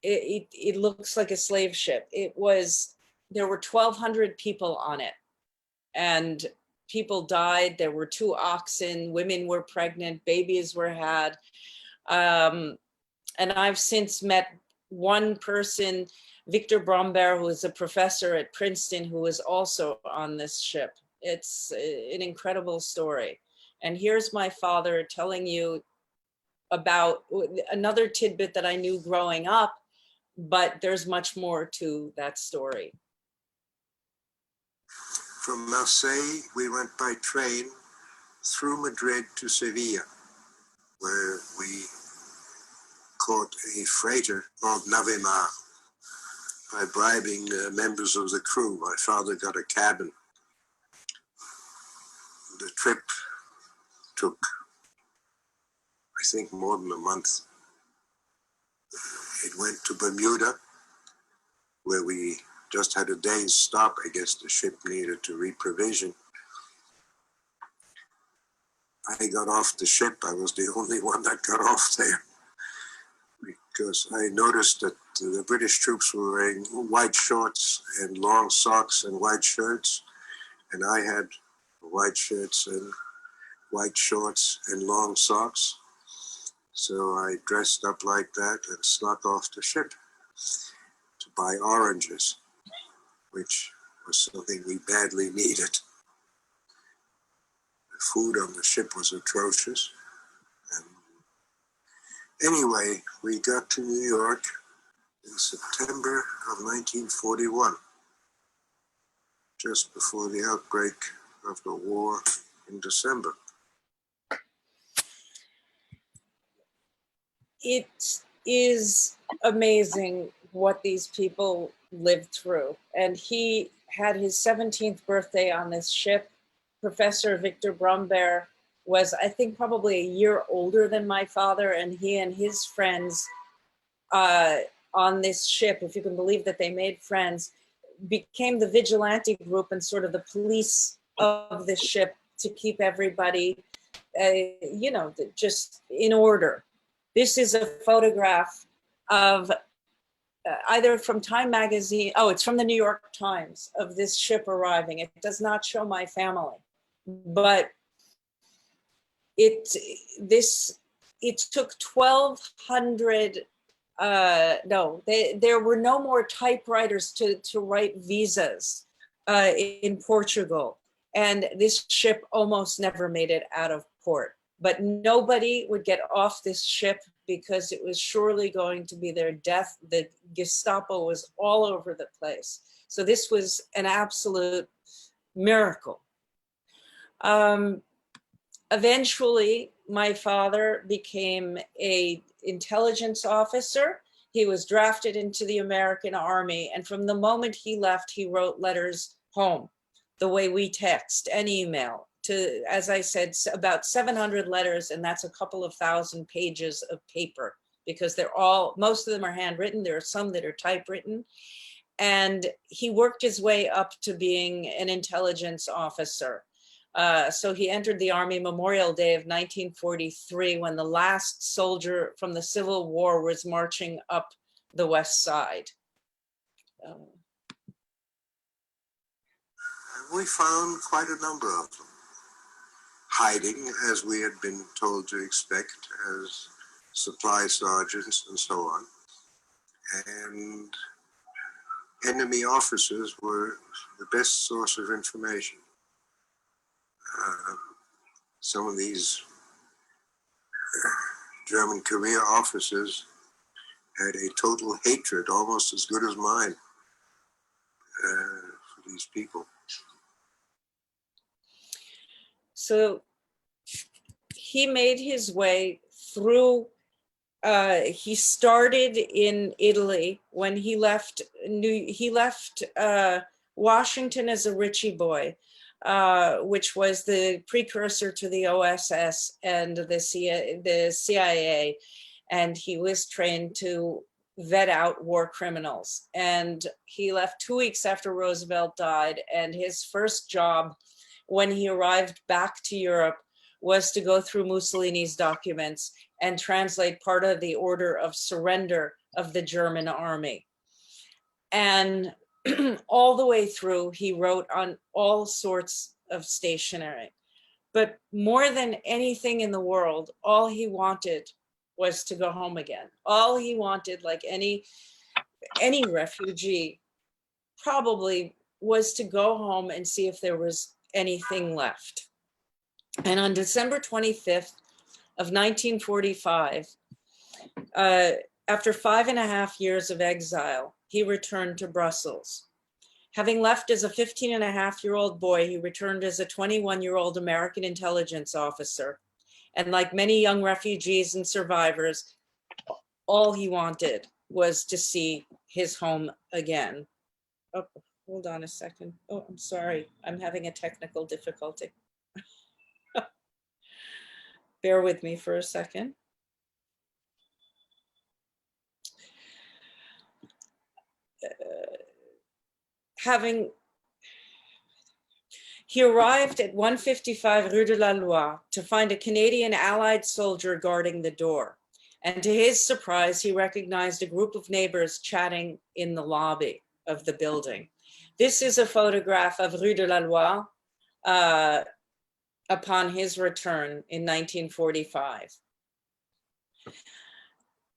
it looks like a slave ship. There were 1,200 people on it, and people died. There were 2 oxen, women were pregnant, babies were had. And I've since met one person, Victor Bromberg, who is a professor at Princeton, who was also on this ship. It's an incredible story. And here's my father telling you about another tidbit that I knew growing up, but there's much more to that story. From Marseille, we went by train through Madrid to Sevilla, where we caught a freighter called Navemar. By bribing members of the crew, my father got a cabin. The trip took, I think, more than a month. It went to Bermuda, where we just had a day's stop. I guess the ship needed to reprovision. I got off the ship. I was the only one that got off there, because I noticed that the British troops were wearing white shorts and long socks and white shirts, and I had white shirts and white shorts and long socks. So I dressed up like that and snuck off the ship to buy oranges, which was something we badly needed. The food on the ship was atrocious. And anyway, we got to New York in September of 1941, just before the outbreak of the war in December. It is amazing what these people lived through. And he had his 17th birthday on this ship. Professor Victor Bromberg was, I think, probably a year older than my father, and he and his friends on this ship, if you can believe that they made friends, became the vigilante group and sort of the police of the ship to keep everybody, you know, just in order. This is a photograph of either from Time magazine, oh, it's from the New York Times, of this ship arriving. It does not show my family, but it took 1,200, there were no more typewriters to write visas in Portugal. And this ship almost never made it out of port. But nobody would get off this ship because it was surely going to be their death. The Gestapo was all over the place. So this was an absolute miracle. Eventually, my father became an intelligence officer. He was drafted into the American Army. And from the moment he left, he wrote letters home, the way we text and email. To, as I said, about 700 letters, and that's a couple of thousand pages of paper, because they're all, most of them are handwritten. There are some that are typewritten. And he worked his way up to being an intelligence officer. So he entered the Army Memorial Day of 1943, when the last soldier from the Civil War was marching up the West Side. We found quite a number of them, hiding, as we had been told to expect, as supply sergeants and so on. And enemy officers were the best source of information. Some of these German career officers had a total hatred, almost as good as mine, for these people. So he made his way through, he started in Italy when he left Washington as a Ritchie boy, which was the precursor to the OSS and the CIA. And he was trained to vet out war criminals. And he left 2 weeks after Roosevelt died, and his first job when he arrived back to Europe was to go through Mussolini's documents and translate part of the order of surrender of the German army. And all the way through, he wrote on all sorts of stationery. But more than anything in the world, all he wanted was to go home again. All he wanted, like any refugee, probably was to go home and see if there was anything left. And on December 25th of 1945, after 5.5 years of exile, he returned to Brussels. Having left as a 15-and-a-half-year-old boy, he returned as a 21-year-old American intelligence officer. And like many young refugees and survivors, all he wanted was to see his home again. Oh, hold on a second. Oh, I'm sorry. I'm having a technical difficulty. Bear with me for a second. He arrived at 155 Rue de la Loi to find a Canadian Allied soldier guarding the door. And to his surprise, he recognized a group of neighbors chatting in the lobby of the building. This is a photograph of Rue de la Loi upon his return in 1945.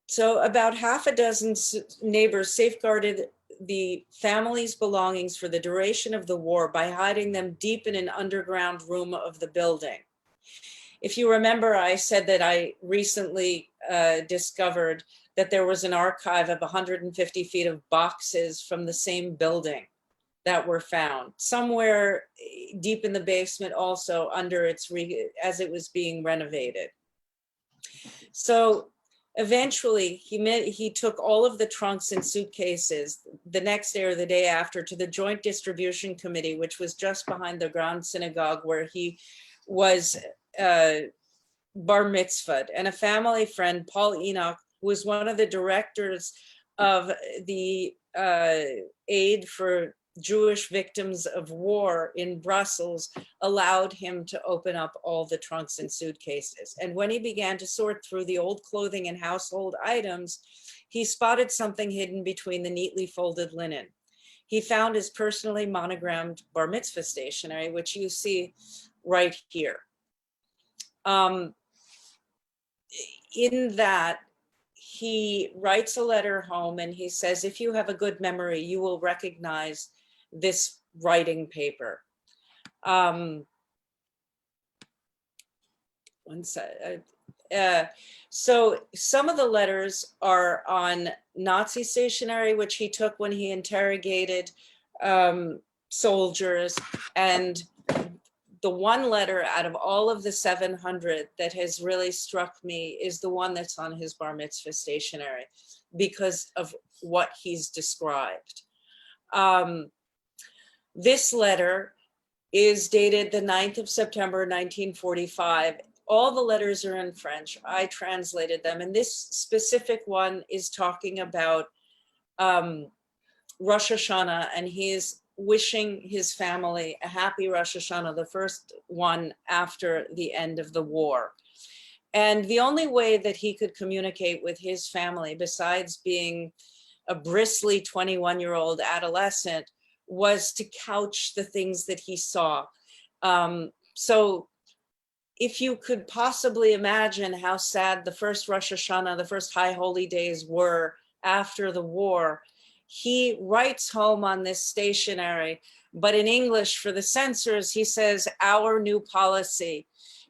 So about half a dozen neighbors safeguarded the family's belongings for the duration of the war by hiding them deep in an underground room of the building. If you remember, I said that I recently discovered that there was an archive of 150 feet of boxes from the same building that were found somewhere deep in the basement, also under as it was being renovated. So eventually, he took all of the trunks and suitcases the next day or the day after to the Joint Distribution Committee, which was just behind the Grand Synagogue where he was bar mitzvahed. And a family friend, Paul Enoch, who was one of the directors of the Aid for Jewish Victims of War in Brussels, allowed him to open up all the trunks and suitcases. And when he began to sort through the old clothing and household items, he spotted something hidden between the neatly folded linen. He found his personally monogrammed bar mitzvah stationery, which you see right here. In that, he writes a letter home and he says, if you have a good memory, you will recognize this writing paper. So some of the letters are on Nazi stationery, which he took when he interrogated soldiers. And the one letter out of all of the 700 that has really struck me is the one that's on his bar mitzvah stationery because of what he's described. This letter is dated the 9th of September, 1945. All the letters are in French. I translated them. And this specific one is talking about Rosh Hashanah, and he's wishing his family a happy Rosh Hashanah, the first one after the end of the war. And the only way that he could communicate with his family, besides being a bristly 21-year-old adolescent, was to couch the things that he saw. So if you could possibly imagine how sad the first Rosh Hashanah, the first high holy days were after the war, he writes home on this stationery, but in English for the censors, he says, our new policy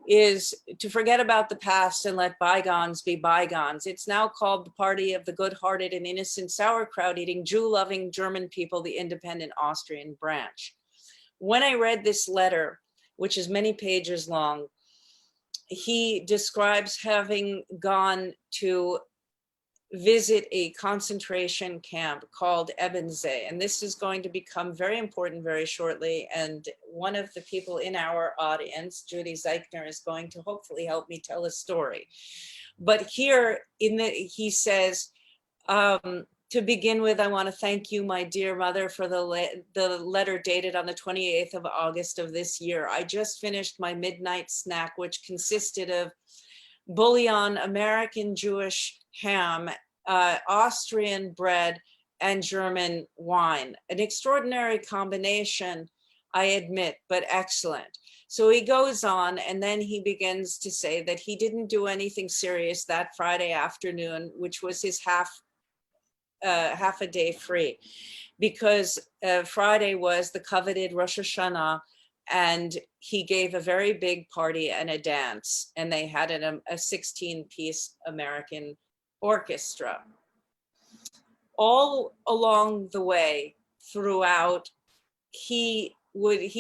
is to forget about the past and let bygones be bygones. It's now called the Party of the Good-Hearted and Innocent Sauerkraut-Eating Jew-Loving German People, the Independent Austrian Branch. When I read this letter, which is many pages long, he describes having gone to visit a concentration camp called Ebensee. And this is going to become very important very shortly. And one of the people in our audience, Judy Zeichner, is going to hopefully help me tell a story. But here he says, to begin with, I want to thank you, my dear mother, for the letter dated on the 28th of August of this year. I just finished my midnight snack, which consisted of bouillon, American Jewish ham, Austrian bread, and German wine. An extraordinary combination, I admit, but excellent. So he goes on, and then he begins to say that he didn't do anything serious that Friday afternoon, which was his half a day free, because Friday was the coveted Rosh Hashanah, and he gave a very big party and a dance, and they had a 16-piece American orchestra. All along the way, throughout he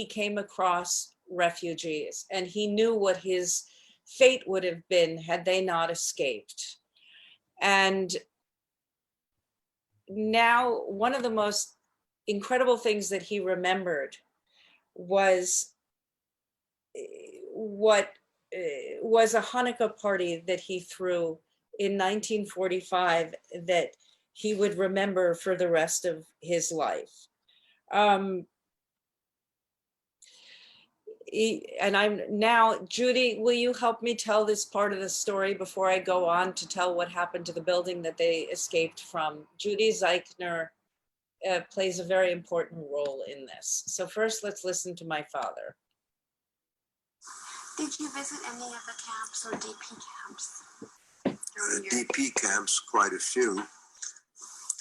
came across refugees, and he knew what his fate would have been had they not escaped. And now one of the most incredible things that he remembered was what was a Hanukkah party that he threw in 1945 that he would remember for the rest of his life. And I'm now, Judy, will you help me tell this part of the story before I go on to tell what happened to the building that they escaped from? Judy Zeichner plays a very important role in this. So first, let's listen to my father. Did you visit any of the camps or DP camps? DP camps, quite a few.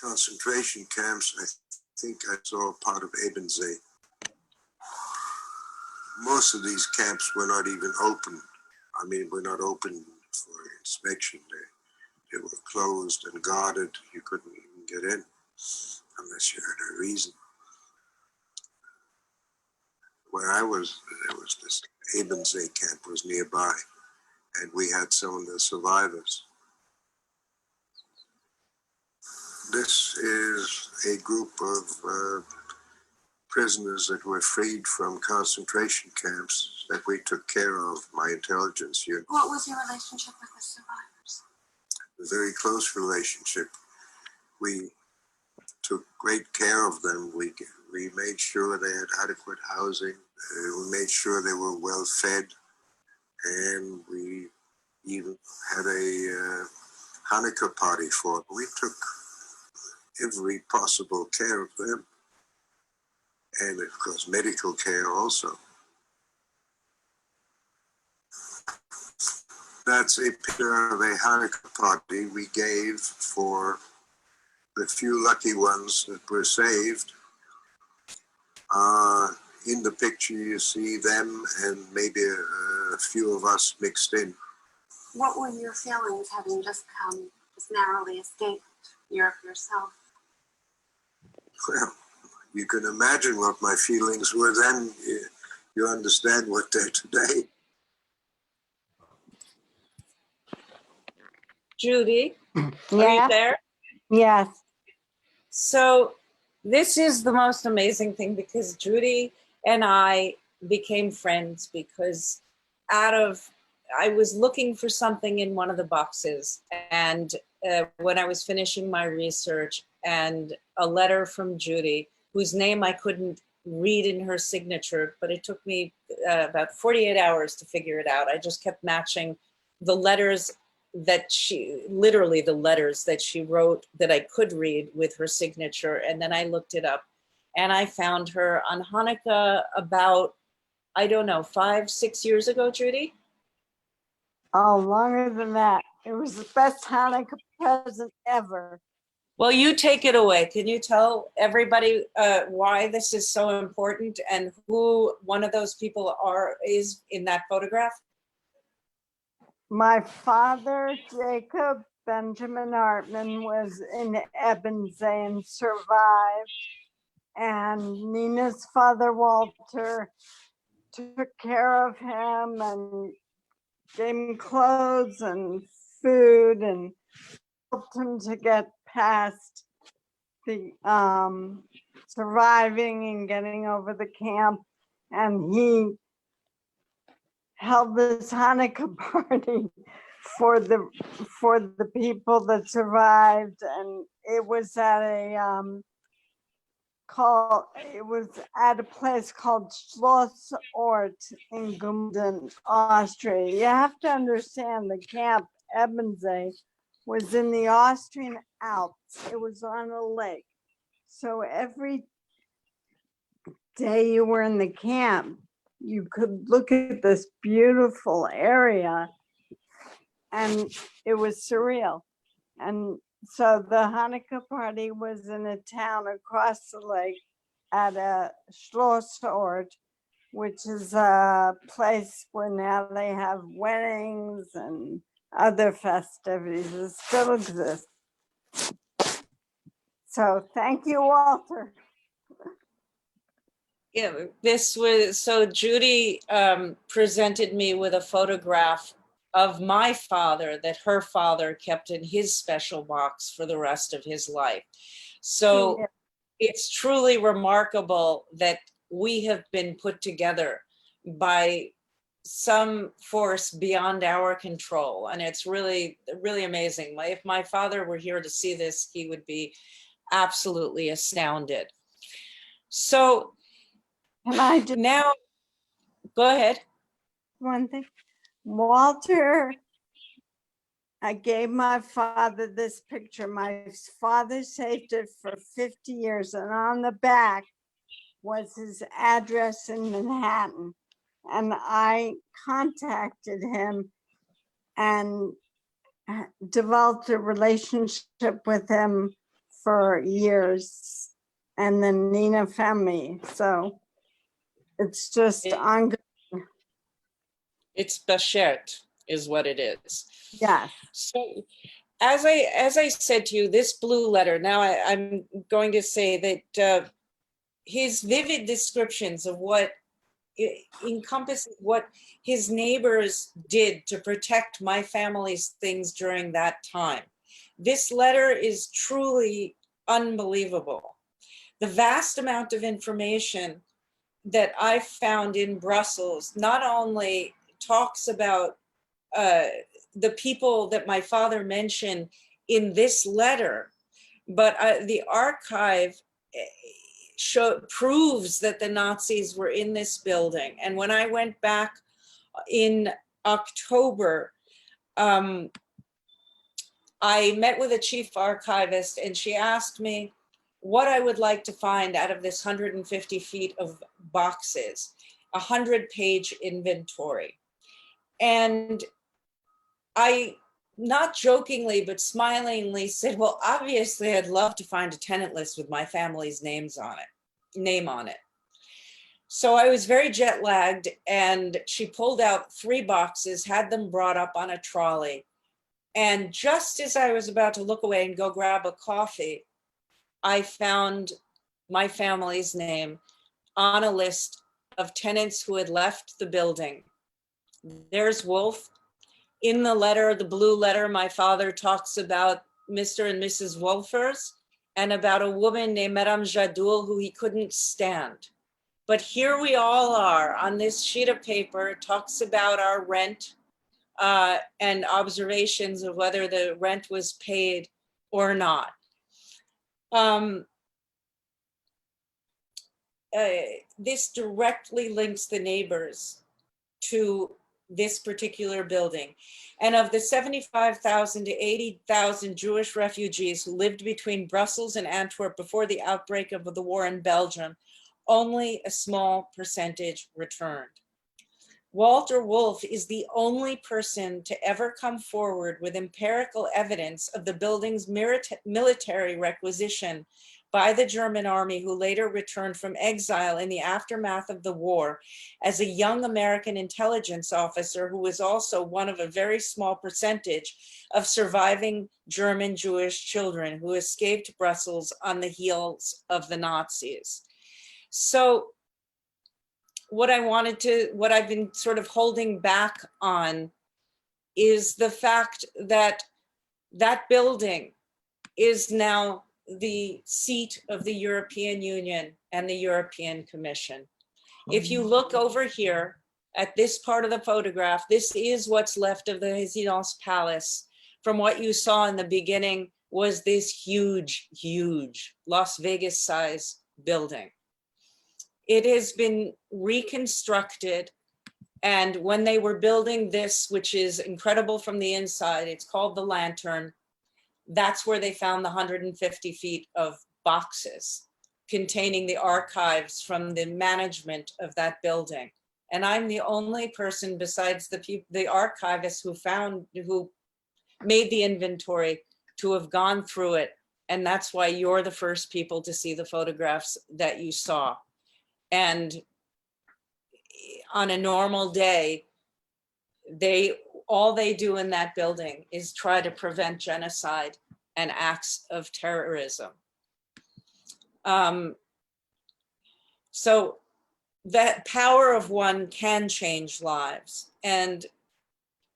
Concentration camps, I think I saw part of Ebensee. Most of these camps were not even open. I mean, were not open for inspection. They were closed and guarded. You couldn't even get in unless you had a reason. Where I was, there was this Ebensee camp was nearby, and we had some of the survivors. This is a group of prisoners that were freed from concentration camps that we took care of, my intelligence unit. What was your relationship with the survivors? A very close relationship. We took great care of them. We made sure they had adequate housing. We made sure they were well fed. And we even had a Hanukkah party for them. We took every possible care of them. And of course, medical care also. That's a picture of a Hanukkah party we gave for the few lucky ones that were saved. In the picture, you see them and maybe a few of us mixed in. What were your feelings having just narrowly escaped Europe yourself? Well, you can imagine what my feelings were then. You understand what they're today. Judy, are Yeah. you there? Yes. So this is the most amazing thing, because Judy and I became friends because I was looking for something in one of the boxes, and when I was finishing my research, and a letter from Judy, whose name I couldn't read in her signature, but it took me about 48 hours to figure it out. I just kept matching the letters that literally the letters that she wrote that I could read with her signature. And then I looked it up, and I found her on Hanukkah about, I don't know, 5-6 years ago, Judy? Oh, longer than that. It was the best Hanukkah present ever. Well, you take it away. Can you tell everybody why this is so important and who one of those people is in that photograph? My father, Jacob Benjamin Hartman, was in Ebensee and survived. And Nina's father, Walter, took care of him and gave him clothes and food and helped him to get past the surviving and getting over the camp. And he held this Hanukkah party for the people that survived, and it was at a place called Schloss Ort in Gumden, Austria. You have to understand the camp Ebensee was in the Austrian Alps. It was on a lake. So every day you were in the camp, you could look at this beautiful area, and it was surreal. And so the Hanukkah party was in a town across the lake at a Schloss Ort, which is a place where now they have weddings and other festivities. It still exists. So thank you, Walter. Yeah, this was, so Judy presented me with a photograph of my father that her father kept in his special box for the rest of his life. So it's truly remarkable that we have been put together by some force beyond our control. And it's really, really amazing. If my father were here to see this, he would be absolutely astounded. So Can I just now, go ahead. one thing? Walter, I gave my father this picture. My father saved it for 50 years, and on the back was his address in Manhattan. And I contacted him and developed a relationship with him for years. And then Nina found me. So it's just ongoing. It's Bashert is what it is. Yes. So as I said to you, this blue letter, now I'm going to say that his vivid descriptions of what encompasses what his neighbors did to protect my family's things during that time. This letter is truly unbelievable. The vast amount of information that I found in Brussels not only talks about the people that my father mentioned in this letter, but the archive proves that the Nazis were in this building. And when I went back in October, I met with a chief archivist, and she asked me what I would like to find out of this 150 feet of boxes, a 100-page inventory. And I, not jokingly, but smilingly said, well, obviously I'd love to find a tenant list with my family's name on it. So I was very jet lagged, and she pulled out 3 boxes, had them brought up on a trolley. And just as I was about to look away and go grab a coffee, I found my family's name on a list of tenants who had left the building. There's Wolff. In the letter, the blue letter, my father talks about Mr. and Mrs. Wolfers and about a woman named Madame Jadoul who he couldn't stand. But here we all are on this sheet of paper. It talks about our rent and observations of whether the rent was paid or not. This directly links the neighbors to this particular building. And of the 75,000 to 80,000 Jewish refugees who lived between Brussels and Antwerp before the outbreak of the war in Belgium, only a small percentage returned. Walter Wolff is the only person to ever come forward with empirical evidence of the building's military requisition by the German army, who later returned from exile in the aftermath of the war as a young American intelligence officer who was also one of a very small percentage of surviving German Jewish children who escaped Brussels on the heels of the Nazis. So what I've been sort of holding back on is the fact that that building is now the seat of the European Union and the European Commission. If you look over here at this part of the photograph, this is what's left of the Résidence Palace. From what you saw in the beginning was this huge, huge Las Vegas size building. It has been reconstructed. And when they were building this, which is incredible from the inside, it's called the Lantern. That's where they found the 150 feet of boxes containing the archives from the management of that building. And I'm the only person besides the archivist who made the inventory to have gone through it. And that's why you're the first people to see the photographs that you saw. And on a normal day, all they do in that building is try to prevent genocide and acts of terrorism. So that power of one can change lives. And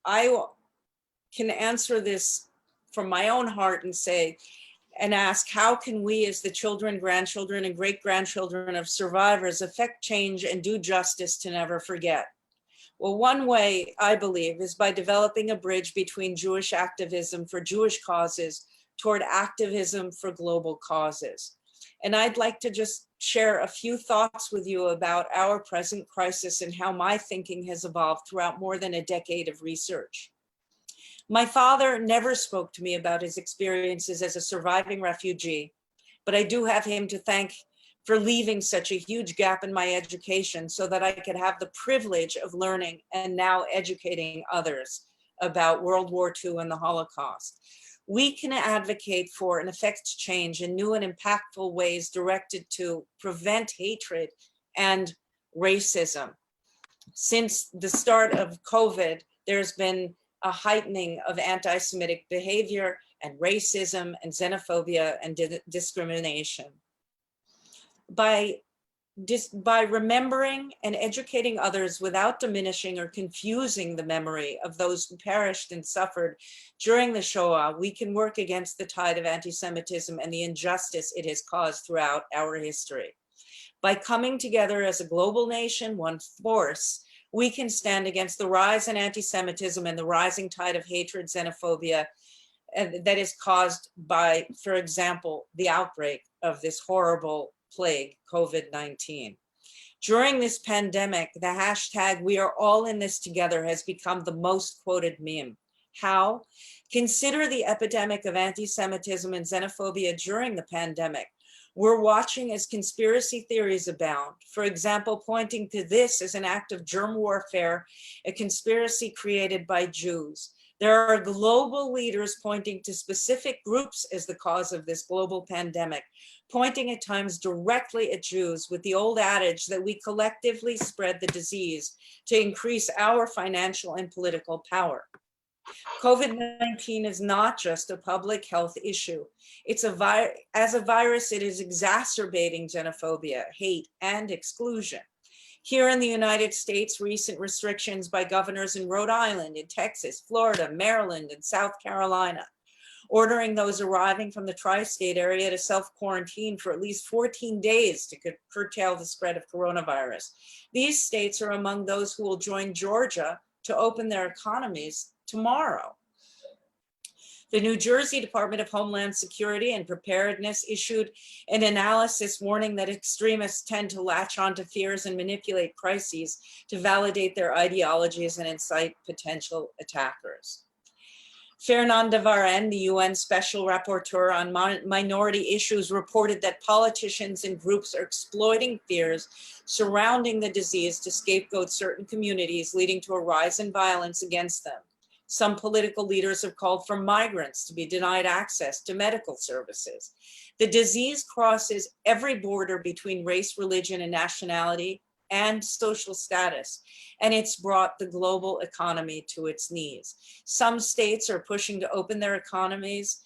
I can answer this from my own heart and say, and ask, how can we as the children, grandchildren, and great-grandchildren of survivors affect change and do justice to never forget? Well, one way, I believe, is by developing a bridge between Jewish activism for Jewish causes toward activism for global causes. And I'd like to just share a few thoughts with you about our present crisis and how my thinking has evolved throughout more than a decade of research. My father never spoke to me about his experiences as a surviving refugee, but I do have him to thank for leaving such a huge gap in my education so that I could have the privilege of learning and now educating others about World War II and the Holocaust. We can advocate for and affect change in new and impactful ways directed to prevent hatred and racism. Since the start of COVID, there's been a heightening of anti-Semitic behavior and racism and xenophobia and discrimination. By remembering and educating others without diminishing or confusing the memory of those who perished and suffered during the Shoah, we can work against the tide of anti-Semitism and the injustice it has caused throughout our history. By coming together as a global nation, one force, we can stand against the rise in anti-Semitism and the rising tide of hatred, xenophobia, that is caused by, for example, the outbreak of this horrible plague, COVID-19. During this pandemic, the hashtag "We are all in this together" has become the most quoted meme. How? Consider the epidemic of anti-Semitism and xenophobia during the pandemic. We're watching as conspiracy theories abound, for example, pointing to this as an act of germ warfare, a conspiracy created by Jews. There are global leaders pointing to specific groups as the cause of this global pandemic, pointing at times directly at Jews with the old adage that we collectively spread the disease to increase our financial and political power. COVID-19 is not just a public health issue. It's as a virus, it is exacerbating xenophobia, hate, and exclusion. Here in the United States, recent restrictions by governors in Rhode Island, in Texas, Florida, Maryland, and South Carolina, ordering those arriving from the tri-state area to self-quarantine for at least 14 days to curtail the spread of coronavirus. These states are among those who will join Georgia to open their economies tomorrow. The New Jersey Department of Homeland Security and Preparedness issued an analysis warning that extremists tend to latch onto fears and manipulate crises to validate their ideologies and incite potential attackers. Fernand de Varenne, the UN Special Rapporteur on Minority Issues, reported that politicians and groups are exploiting fears surrounding the disease to scapegoat certain communities, leading to a rise in violence against them. Some political leaders have called for migrants to be denied access to medical services. The disease crosses every border between race, religion, and nationality and social status, and it's brought the global economy to its knees. Some states are pushing to open their economies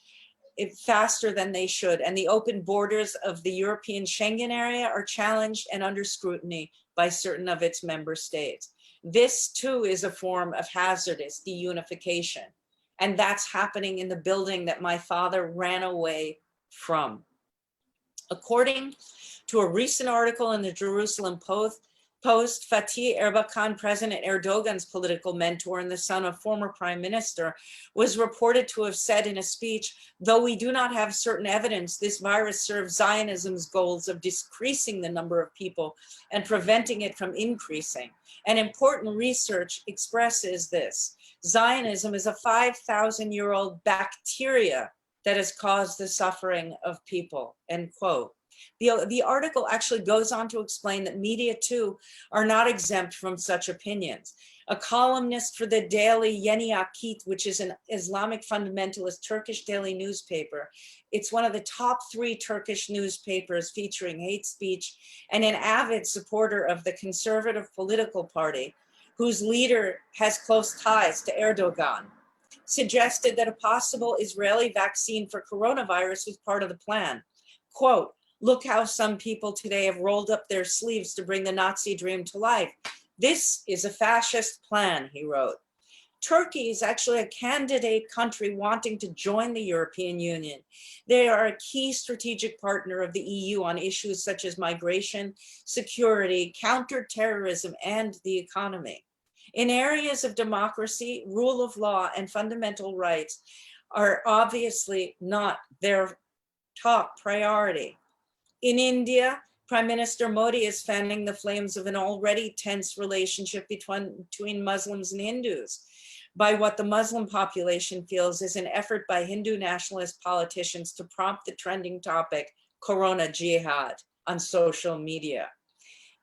faster than they should, and the open borders of the European Schengen area are challenged and under scrutiny by certain of its member states. This too is a form of hazardous deunification, and that's happening in the building that my father ran away from. According to a recent article in the Jerusalem Post, Fatih Erbakan, President Erdogan's political mentor and the son of former prime minister, was reported to have said in a speech, "Though we do not have certain evidence, this virus serves Zionism's goals of decreasing the number of people and preventing it from increasing. And important research expresses this. Zionism is a 5,000-year-old bacteria that has caused the suffering of people," end quote. The article actually goes on to explain that media too are not exempt from such opinions. A columnist for the daily Yeni Akit, which is an Islamic fundamentalist Turkish daily newspaper. It's one of the top 3 Turkish newspapers featuring hate speech, and an avid supporter of the conservative political party, whose leader has close ties to Erdogan, suggested that a possible Israeli vaccine for coronavirus was part of the plan. Quote, Look how some people today have rolled up their sleeves to bring the Nazi dream to life. This is a fascist plan, he wrote. Turkey is actually a candidate country wanting to join the European Union. They are a key strategic partner of the EU on issues such as migration, security, counterterrorism, and the economy. In areas of democracy, rule of law, and fundamental rights are obviously not their top priority. In India, Prime Minister Modi is fanning the flames of an already tense relationship between Muslims and Hindus by what the Muslim population feels is an effort by Hindu nationalist politicians to prompt the trending topic, Corona Jihad, on social media.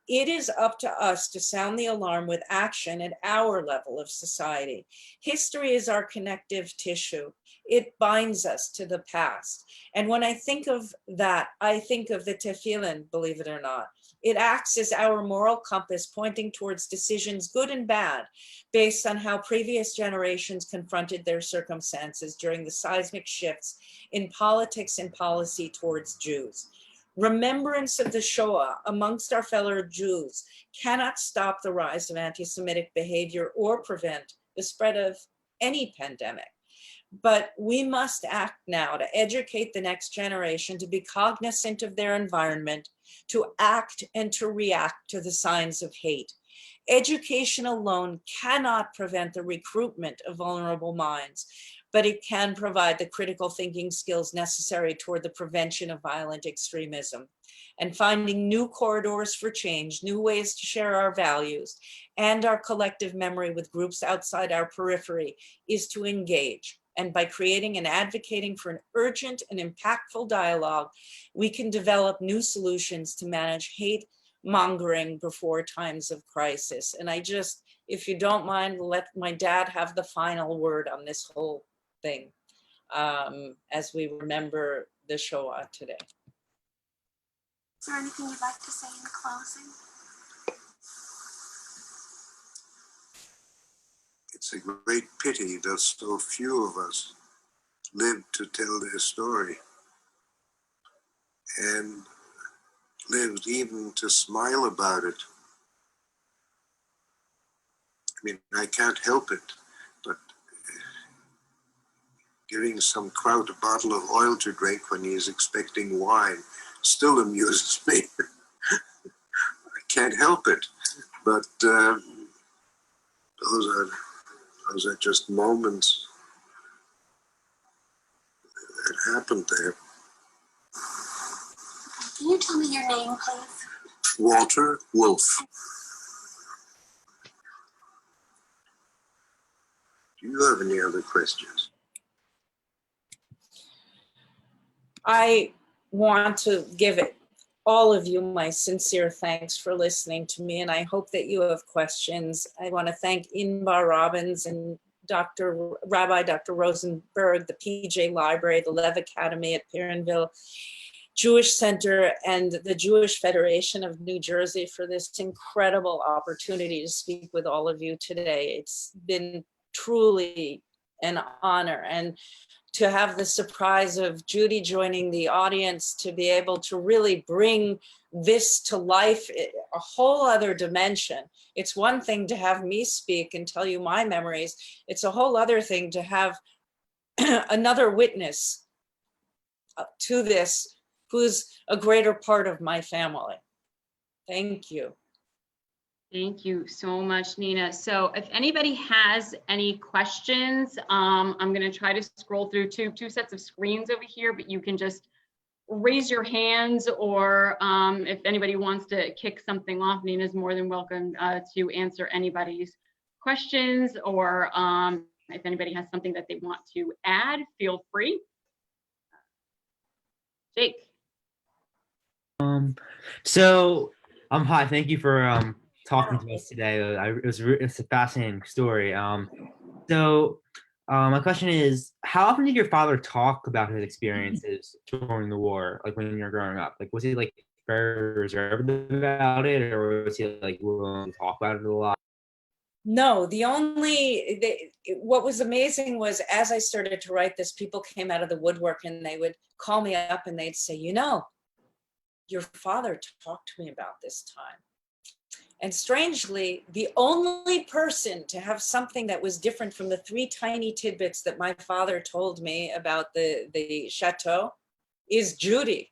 It is up to us to sound the alarm with action at our level of society. History is our connective tissue. It binds us to the past. And when I think of that, I think of the tefillin, believe it or not. It acts as our moral compass pointing towards decisions, good and bad, based on how previous generations confronted their circumstances during the seismic shifts in politics and policy towards Jews. Remembrance of the Shoah amongst our fellow Jews cannot stop the rise of anti-Semitic behavior or prevent the spread of any pandemic. But we must act now to educate the next generation to be cognizant of their environment, to act and to react to the signs of hate. Education alone cannot prevent the recruitment of vulnerable minds, but it can provide the critical thinking skills necessary toward the prevention of violent extremism. And finding new corridors for change, new ways to share our values and our collective memory with groups outside our periphery is to engage. And by creating and advocating for an urgent and impactful dialogue, we can develop new solutions to manage hate mongering before times of crisis. And I just, if you don't mind, let my dad have the final word on this whole thing as we remember the Shoah today. Is there anything you'd like to say in closing? It's a great pity that so few of us lived to tell their story and lived even to smile about it. I mean, I can't help it, but giving some kraut a bottle of oil to drink when he is expecting wine still amuses me. I can't help it, but those are just moments that happened there. Can you tell me your name, please? Walter Wolff. Do you have any other questions? I want to give all of you my sincere thanks for listening to me, and I hope that you have questions. I want to thank Inbar Robbins and Rabbi Dr. Rosenberg, the PJ Library, the Lev Academy at Perrineville Jewish Center, and the Jewish Federation of New Jersey for this incredible opportunity to speak with all of you today. It's been truly an honor, and to have the surprise of Judy joining the audience, to be able to really bring this to life, a whole other dimension. It's one thing to have me speak and tell you my memories. It's a whole other thing to have another witness to this who's a greater part of my family. Thank you. Thank you so much, Nina. So if anybody has any questions, I'm going to try to scroll through two sets of screens over here, but you can just raise your hands, or if anybody wants to kick something off, Nina's more than welcome to answer anybody's questions, or if anybody has something that they want to add, feel free. Jake. Hi, thank you for talking to us today. It's a fascinating story. My question is, how often did your father talk about his experiences during the war, like when you were growing up? Like, was he like very reserved about it, or was he like willing to talk about it a lot? No, what was amazing was, as I started to write this, people came out of the woodwork and they would call me up and they'd say, you know, your father talked to me about this time. And strangely, the only person to have something that was different from the 3 tiny tidbits that my father told me about the chateau is Judy,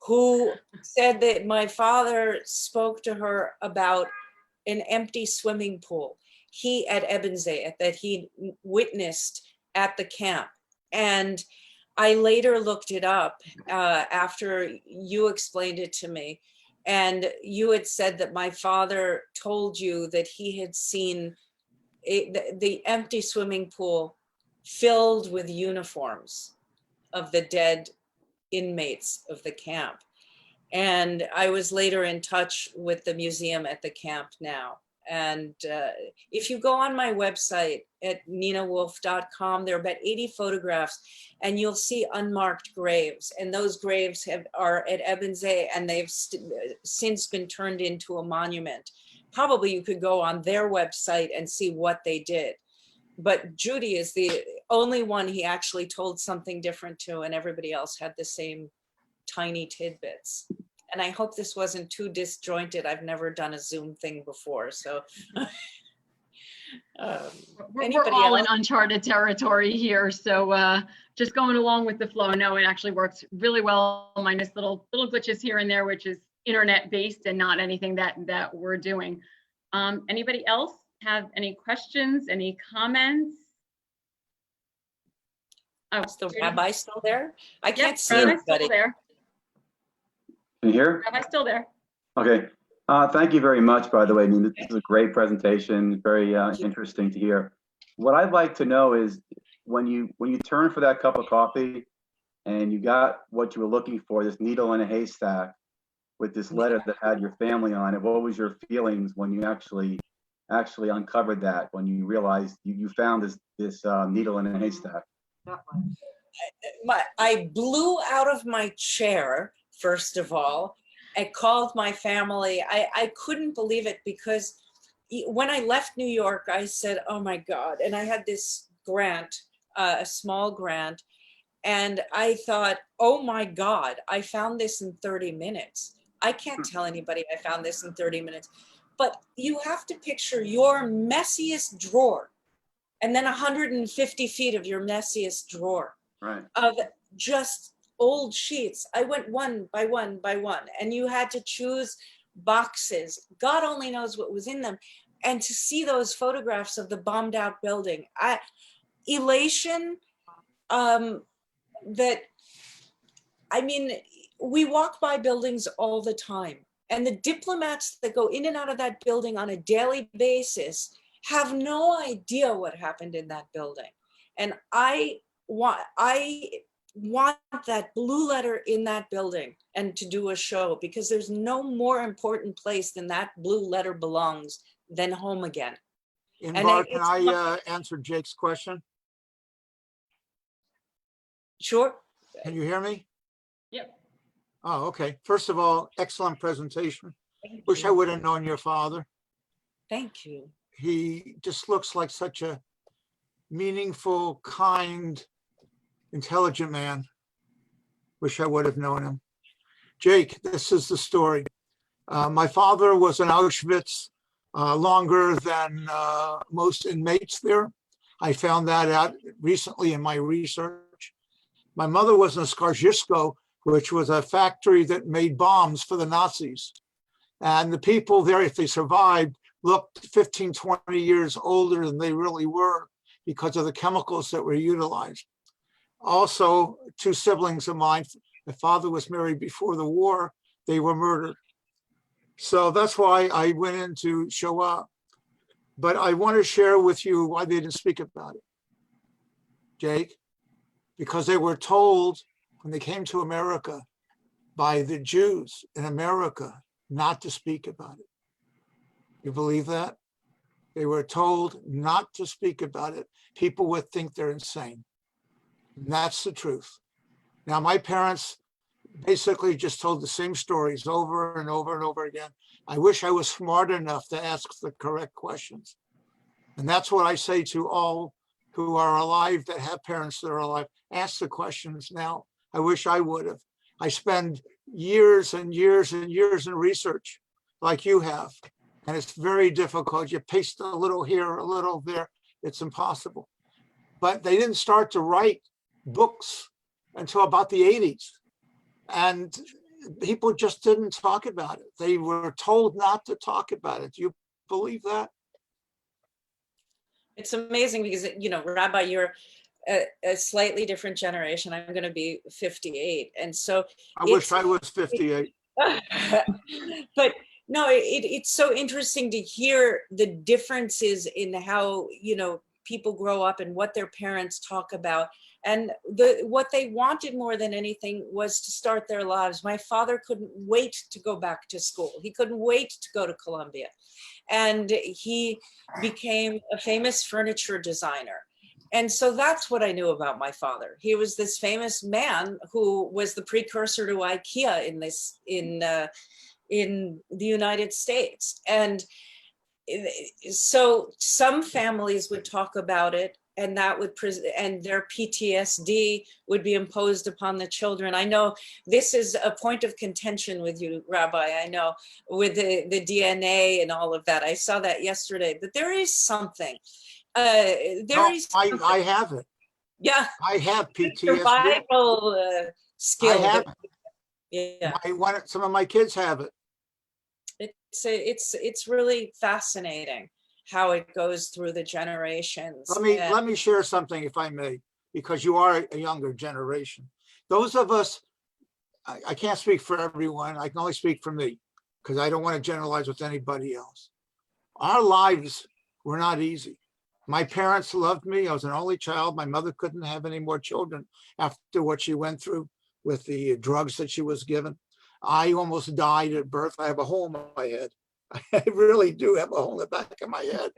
who said that my father spoke to her about an empty swimming pool at Ebensee that he witnessed at the camp. And I later looked it up after you explained it to me. And you had said that my father told you that he had seen the empty swimming pool filled with uniforms of the dead inmates of the camp. And I was later in touch with the museum at the camp now. And if you go on my website at ninawolff.com, there are about 80 photographs, and you'll see unmarked graves. And those graves are at Ebensee, and they've since been turned into a monument. Probably you could go on their website and see what they did. But Judy is the only one he actually told something different to, and everybody else had the same tiny tidbits. And I hope this wasn't too disjointed. I've never done a Zoom thing before, so. We're all in uncharted territory here, so just going along with the flow. No, it actually works really well, minus little glitches here and there, which is internet based and not anything that we're doing. Anybody else have any questions, any comments? Oh, is the Rabbi still there? I can't see Rabbi's anybody. still there. Can you hear? Rabbi's still there. Okay. Thank you very much, by the way. I mean, this is a great presentation, very interesting to hear. What I'd like to know is when you turned for that cup of coffee and you got what you were looking for, this needle in a haystack with this letter that had your family on it, what was your feelings when you actually uncovered that, when you realized you found this needle in a haystack? I blew out of my chair, first of all. I called my family. I couldn't believe it, because when I left New York, I said, oh my God. And I had this grant, a small grant. And I thought, oh my God, I found this in 30 minutes. I can't tell anybody I found this in 30 minutes. But you have to picture your messiest drawer and then 150 feet of your messiest drawer of just old sheets. I went one by one by one, and you had to choose boxes. God only knows what was in them. And to see those photographs of the bombed out building, elation, that, I mean, we walk by buildings all the time, and the diplomats that go in and out of that building on a daily basis have no idea what happened in that building. And I want that blue letter in that building and to do a show, because there's no more important place than that blue letter belongs than home again. Inbar, can I answer Jake's question? Sure. Can you hear me? Yep. Oh, okay. First of all, excellent presentation. Wish I would have known your father. Thank you. He just looks like such a meaningful, kind, intelligent man. Wish I would have known him. Jake, this is the story. My father was in Auschwitz longer than most inmates there. I found that out recently in my research. My mother was in Skaržisko, which was a factory that made bombs for the Nazis. And the people there, if they survived, looked 15, 20 years older than they really were because of the chemicals that were utilized. Also, 2 siblings of mine, my father was married before the war, they were murdered. So that's why I went into Shoah. But I want to share with you why they didn't speak about it, Jake, because they were told when they came to America by the Jews in America not to speak about it. You believe that? They were told not to speak about it. People would think they're insane. And that's the truth. Now, my parents basically just told the same stories over and over and over again. I wish I was smart enough to ask the correct questions. And that's what I say to all who are alive, that have parents that are alive. Ask the questions now. I wish I would have. I spend years and years and years in research like you have. And it's very difficult. You paste a little here, a little there. It's impossible. But they didn't start to write books until about the 80s. And people just didn't talk about it. They were told not to talk about it. Do you believe that? It's amazing because, you know, Rabbi, you're a slightly different generation. I'm going to be 58. And so I wish I was 58. But no, it's so interesting to hear the differences in how, you know, people grow up and what their parents talk about. And what they wanted more than anything was to start their lives. My father couldn't wait to go back to school. He couldn't wait to go to Columbia. And he became a famous furniture designer. And so that's what I knew about my father. He was this famous man who was the precursor to IKEA in the United States. And so some families would talk about it, and that would and their PTSD would be imposed upon the children. I know this is a point of contention with you, Rabbi. I know with the DNA and all of that. I saw that yesterday, but there is something. I have it. Yeah. I have PTSD. Survival skill. I have it. Yeah. Some of my kids have it. It's really fascinating how it goes through the generations. Let me share something, if I may, because you are a younger generation. Those of us, I can't speak for everyone. I can only speak for me, because I don't want to generalize with anybody else. Our lives were not easy. My parents loved me. I was an only child. My mother couldn't have any more children after what she went through with the drugs that she was given. I almost died at birth. I have a hole in my head. I really do have a hole in the back of my head.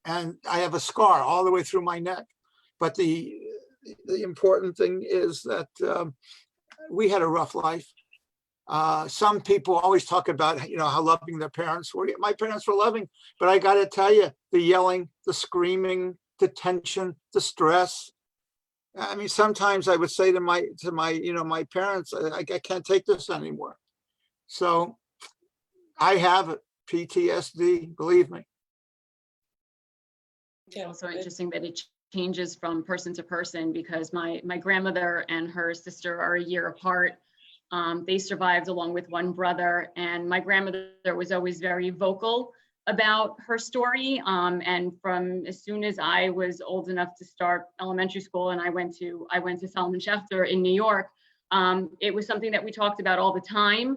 And I have a scar all the way through my neck. But the important thing is that we had a rough life. Some people always talk about, you know, how loving their parents were. My parents were loving, but I got to tell you, the yelling, the screaming, the tension, the stress. I mean, sometimes I would say to my my parents, I can't take this anymore. So I have PTSD, believe me. It's also interesting that it changes from person to person, because my grandmother and her sister are a year apart. They survived along with one brother, and my grandmother was always very vocal about her story. And from as soon as I was old enough to start elementary school, and I went to Solomon Schechter in New York, it was something that we talked about all the time.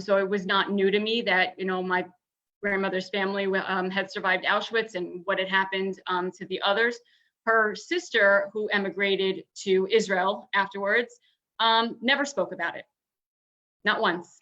So it was not new to me that, you know, my grandmother's family had survived Auschwitz and what had happened to the others. Her sister, who emigrated to Israel afterwards, never spoke about it, not once.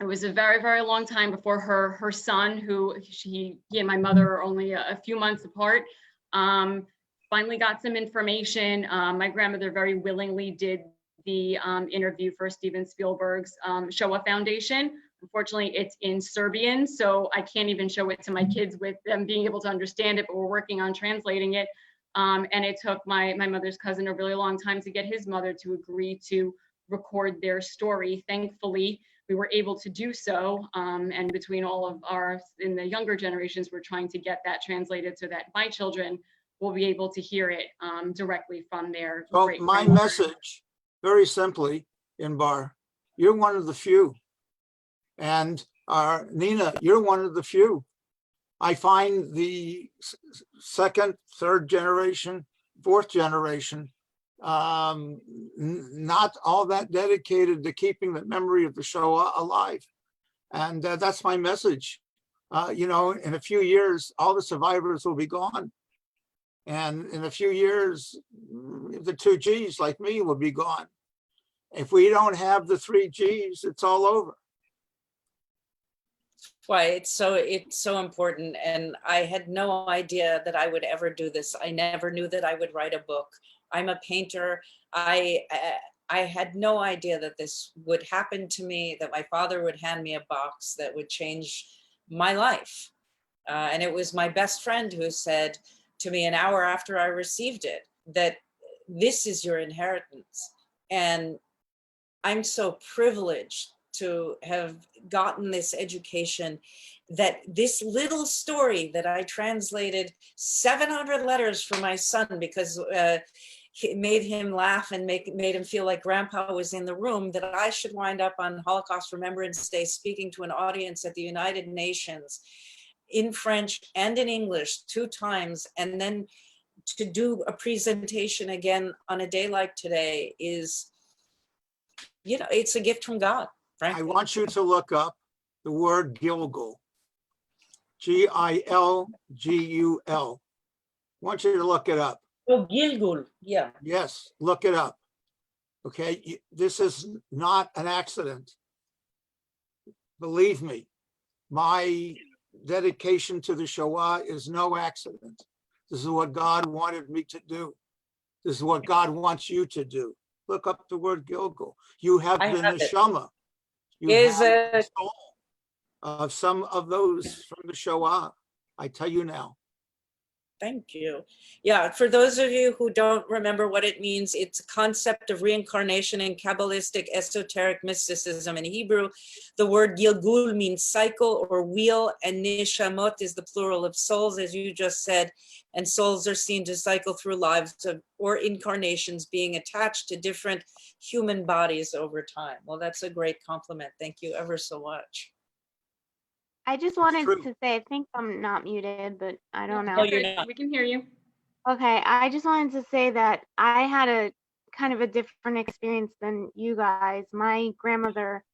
It was a very, very long time before her son, who he and my mother are only a few months apart, finally got some information. My grandmother very willingly did the interview for Steven Spielberg's Shoah Foundation. Unfortunately, it's in Serbian, so I can't even show it to my kids with them being able to understand it, but we're working on translating it. And it took my mother's cousin a really long time to get his mother to agree to record their story. Thankfully, we were able to do so. And between all of in the younger generations, we're trying to get that translated so that my children will be able to hear it directly from their great my message, very simply, Inbar, you're one of the few. And Nina, you're one of the few. I find the second, third generation, fourth generation, not all that dedicated to keeping the memory of the Shoah alive. And that's my message. You know, in a few years, all the survivors will be gone. And in a few years, the 2 Gs like me will be gone. If we don't have the 3 Gs, it's all over. Why it's so important. And I had no idea that I would ever do this. I never knew that I would write a book. I'm a painter. I had no idea that this would happen to me, that my father would hand me a box that would change my life. And it was my best friend who said to me an hour after I received it, that this is your inheritance. And I'm so privileged to have gotten this education, that this little story that I translated 700 letters for my son because it made him laugh and made him feel like grandpa was in the room, that I should wind up on Holocaust Remembrance Day speaking to an audience at the United Nations in French and in English 2 times, and then to do a presentation again on a day like today is, you know, it's a gift from God, frankly. I want you to look up the word Gilgul, Gilgul. I want you to look it up. Oh, Gilgul, yeah. Yes, look it up. Okay, this is not an accident. Believe me, my dedication to the Shoah is no accident. This is what God wanted me to do. This is what God wants you to do. Look up the word Gilgul. You have the neshama. You have the soul of some of those from the Shoah. I tell you now. Thank you. Yeah, for those of you who don't remember what it means, it's a concept of reincarnation in Kabbalistic esoteric mysticism. In Hebrew, the word Gilgul means cycle or wheel, and Neshamot is the plural of souls, as you just said, and souls are seen to cycle through lives or incarnations, being attached to different human bodies over time. Well, that's a great compliment. Thank you ever so much. I just wanted to say, I think I'm not muted, but I don't know. No, you're not. We can hear you. Okay, I just wanted to say that I had a kind of a different experience than you guys. My grandmother,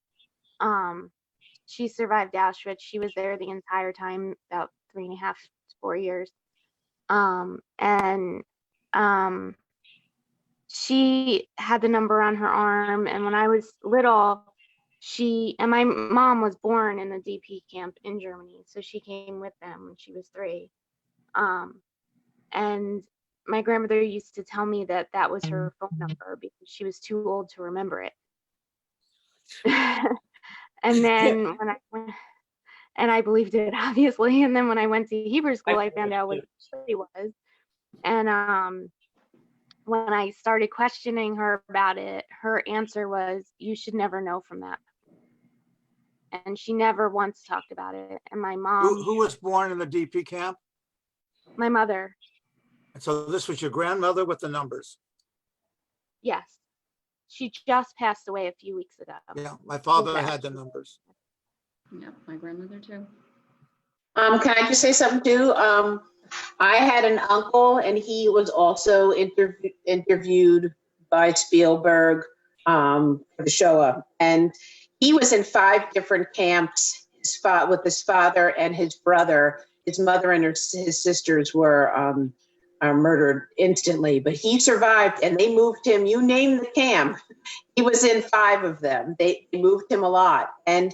she survived Auschwitz. She was there the entire time, about 3.5 to 4 years. She had the number on her arm, and when I was little, my mom was born in the DP camp in Germany, so she came with them when she was 3. And my grandmother used to tell me that that was her phone number because she was too old to remember it. And then and I believed it, obviously. And then when I went to Hebrew school, I found out what it really was. And when I started questioning her about it, her answer was, "You should never know from that." And she never once talked about it. And my mom— Who was born in the DP camp? My mother. And so this was your grandmother with the numbers. Yes. She just passed away a few weeks ago. Yeah, my father had the numbers. Yeah, my grandmother too. Can I just say something too? I had an uncle, and he was also interviewed by Spielberg for the Shoah, and he was in 5 different camps with his father and his brother. His mother and his sisters were murdered instantly, but he survived, and they moved him. You name the camp, he was in 5 of them. They moved him a lot, and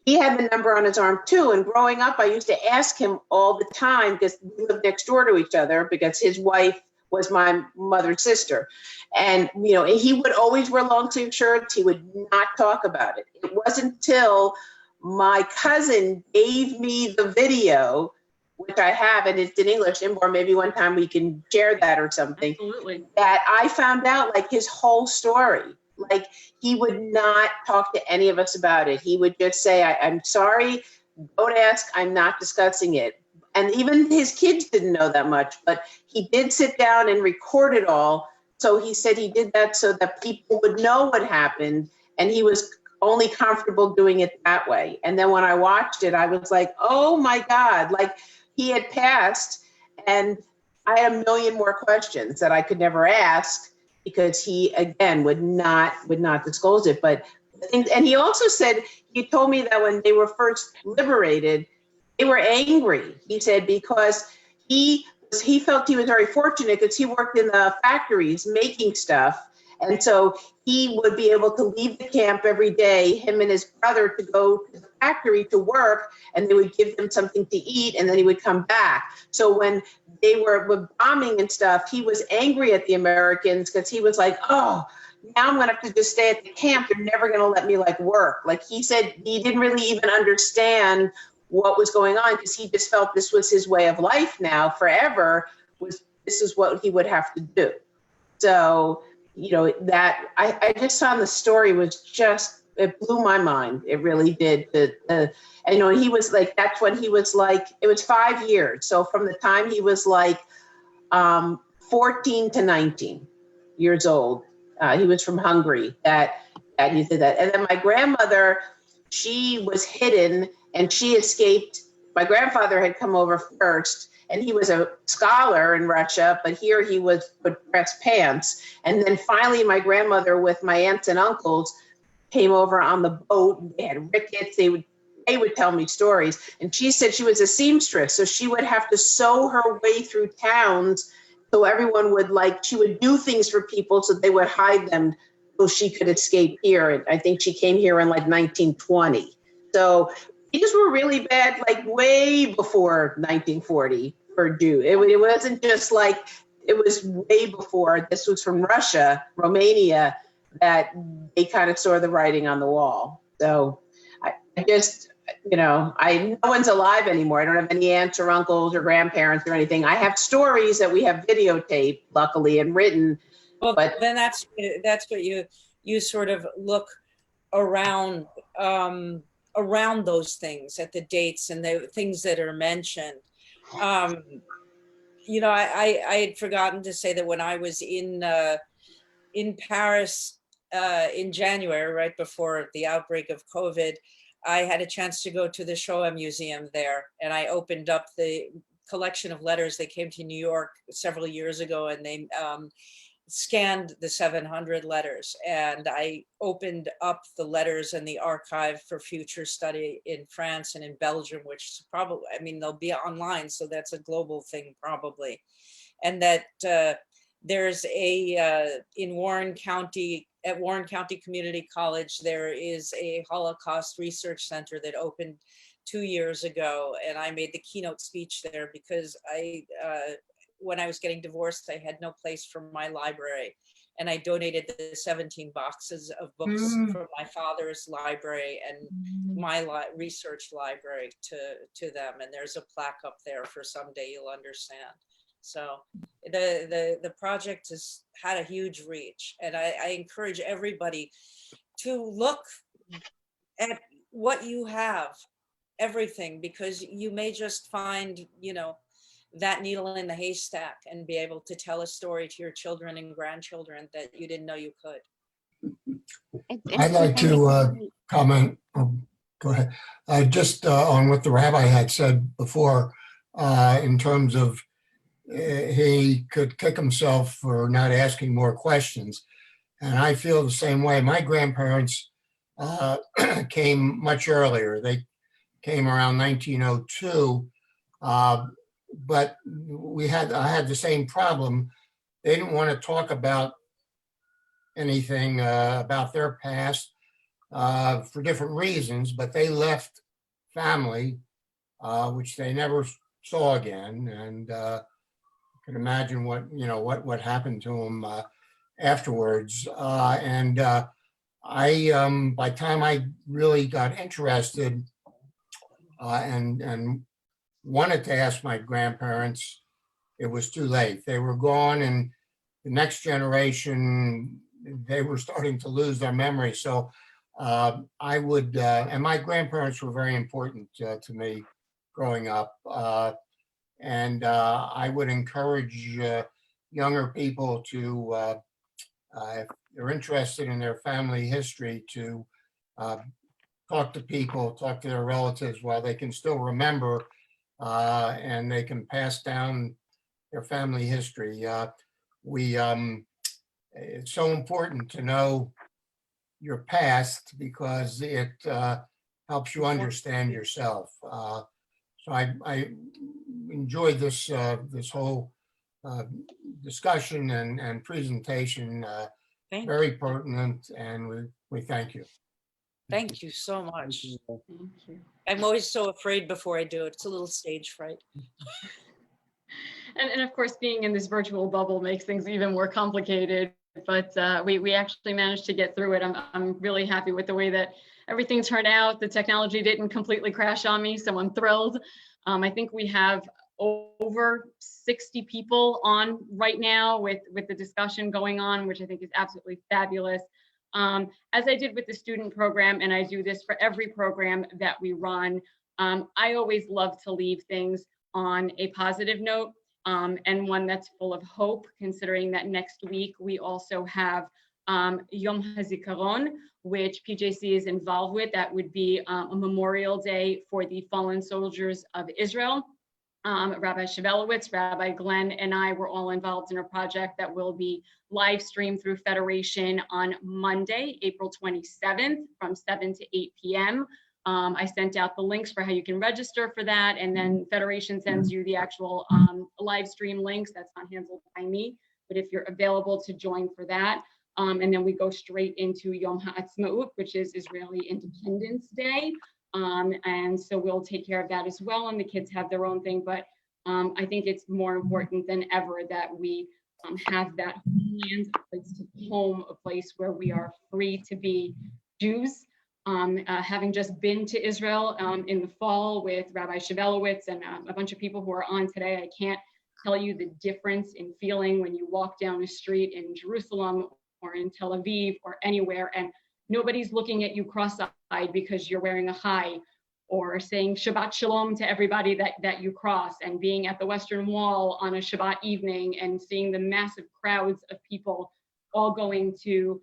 he had the number on his arm too. And growing up, I used to ask him all the time, because we lived next door to each other, because his wife was my mother's sister. And, you know, he would always wear long sleeve shirts. He would not talk about it. It wasn't until my cousin gave me the video, which I have, and it's in English, or maybe one time we can share that or something. Absolutely. That I found out like his whole story. Like, he would not talk to any of us about it. He would just say, I'm sorry, don't ask, I'm not discussing it. And even his kids didn't know that much, but he did sit down and record it all. So he said he did that so that people would know what happened, and he was only comfortable doing it that way. And then when I watched it, I was like, oh my God, like he had passed, and I had a million more questions that I could never ask, because he, again, would not disclose it. But, and he also said, he told me that when they were first liberated, they were angry. He said, because he felt he was very fortunate because he worked in the factories making stuff. And so he would be able to leave the camp every day, him and his brother, to go to the factory to work, and they would give them something to eat, and then he would come back. So when they were bombing and stuff, he was angry at the Americans, because he was like, oh, now I'm gonna have to just stay at the camp. They're never gonna let me like work. Like, he said he didn't really even understand what was going on, because he just felt this was his way of life now forever, this is what he would have to do. So you know, that I just saw the story was just, it blew my mind. It really did. And, you know, he was like, that's when he was like, it was 5 years. So from the time he was like 14 to 19 years old, he was from Hungary that he did that. And then my grandmother, she was hidden and she escaped. My grandfather had come over first, and he was a scholar in Russia, but here he would dress pants. And then finally, my grandmother with my aunts and uncles came over on the boat. They had rickets. They would tell me stories. And she said she was a seamstress, so she would have to sew her way through towns so everyone would she would do things for people so they would hide them so she could escape here. And I think she came here in 1920. So these were really bad, way before 1940 for Jews. It wasn't just it was way before. This was from Russia, Romania, that they kind of saw the writing on the wall. So I just, no one's alive anymore. I don't have any aunts or uncles or grandparents or anything. I have stories that we have videotaped, luckily, and written. Well, but then that's what you sort of look around those things at the dates and the things that are mentioned. I had forgotten to say that when I was in Paris in January, right before the outbreak of COVID, I had a chance to go to the Shoah Museum there, and I opened up the collection of letters. They came to New York several years ago, and they scanned the 700 letters, and I opened up the letters in the archive for future study in France and in Belgium, which is probably, they'll be online, so that's a global thing probably. And that there's in Warren County, at Warren County Community College, there is a Holocaust Research Center that opened 2 years ago, and I made the keynote speech there because when I was getting divorced, I had no place for my library, and I donated the 17 boxes of books from my father's library and my research library to them. And there's a plaque up there for someday you'll understand. So the project has had a huge reach, and I encourage everybody to look at what you have, everything, because you may just find, that needle in the haystack and be able to tell a story to your children and grandchildren that you didn't know you could. I'd like to comment. Go ahead. Just on what the rabbi had said before, in terms of he could kick himself for not asking more questions. And I feel the same way. My grandparents came much earlier. They came around 1902. But I had the same problem. They didn't want to talk about anything about their past for different reasons, but they left family, which they never saw again. And you can imagine what happened to them afterwards. And by the time I really got interested and wanted to ask my grandparents, it was too late. They were gone, and the next generation, they were starting to lose their memory. So I would, and my grandparents were very important to me growing up. And I would encourage younger people to, if they're interested in their family history, to talk to people, talk to their relatives while they can still remember, and they can pass down their family history. It's so important to know your past because it helps you understand yourself. So I enjoyed this whole discussion and presentation. Very pertinent, and we thank you. Thank you so much. I'm always so afraid before I do it. It's a little stage fright. And of course, being in this virtual bubble makes things even more complicated, but we actually managed to get through it. I'm really happy with the way that everything turned out. The technology didn't completely crash on me, so I'm thrilled. I think we have over 60 people on right now with the discussion going on, which I think is absolutely fabulous. As I did with the student program, and I do this for every program that we run, I always love to leave things on a positive note, and one that's full of hope, considering that next week we also have Yom HaZikaron, which PJC is involved with. That would be a memorial day for the fallen soldiers of Israel. Rabbi Shvelowitz, Rabbi Glenn, and I were all involved in a project that will be live streamed through Federation on Monday, April 27th from 7 to 8 p.m. I sent out the links for how you can register for that, and then Federation sends you the actual live stream links. That's not handled by me, but if you're available to join for that. And then we go straight into Yom HaAtzmaut, which is Israeli Independence Day. And so we'll take care of that as well, and the kids have their own thing, but I think it's more important than ever that we have that homeland, a place to home, a place where we are free to be Jews. Having just been to Israel in the fall with Rabbi Shvelowitz and a bunch of people who are on today, I can't tell you the difference in feeling when you walk down the street in Jerusalem or in Tel Aviv or anywhere, and nobody's looking at you cross-eyed because you're wearing a chai, or saying Shabbat Shalom to everybody that you cross, and being at the Western Wall on a Shabbat evening and seeing the massive crowds of people all going to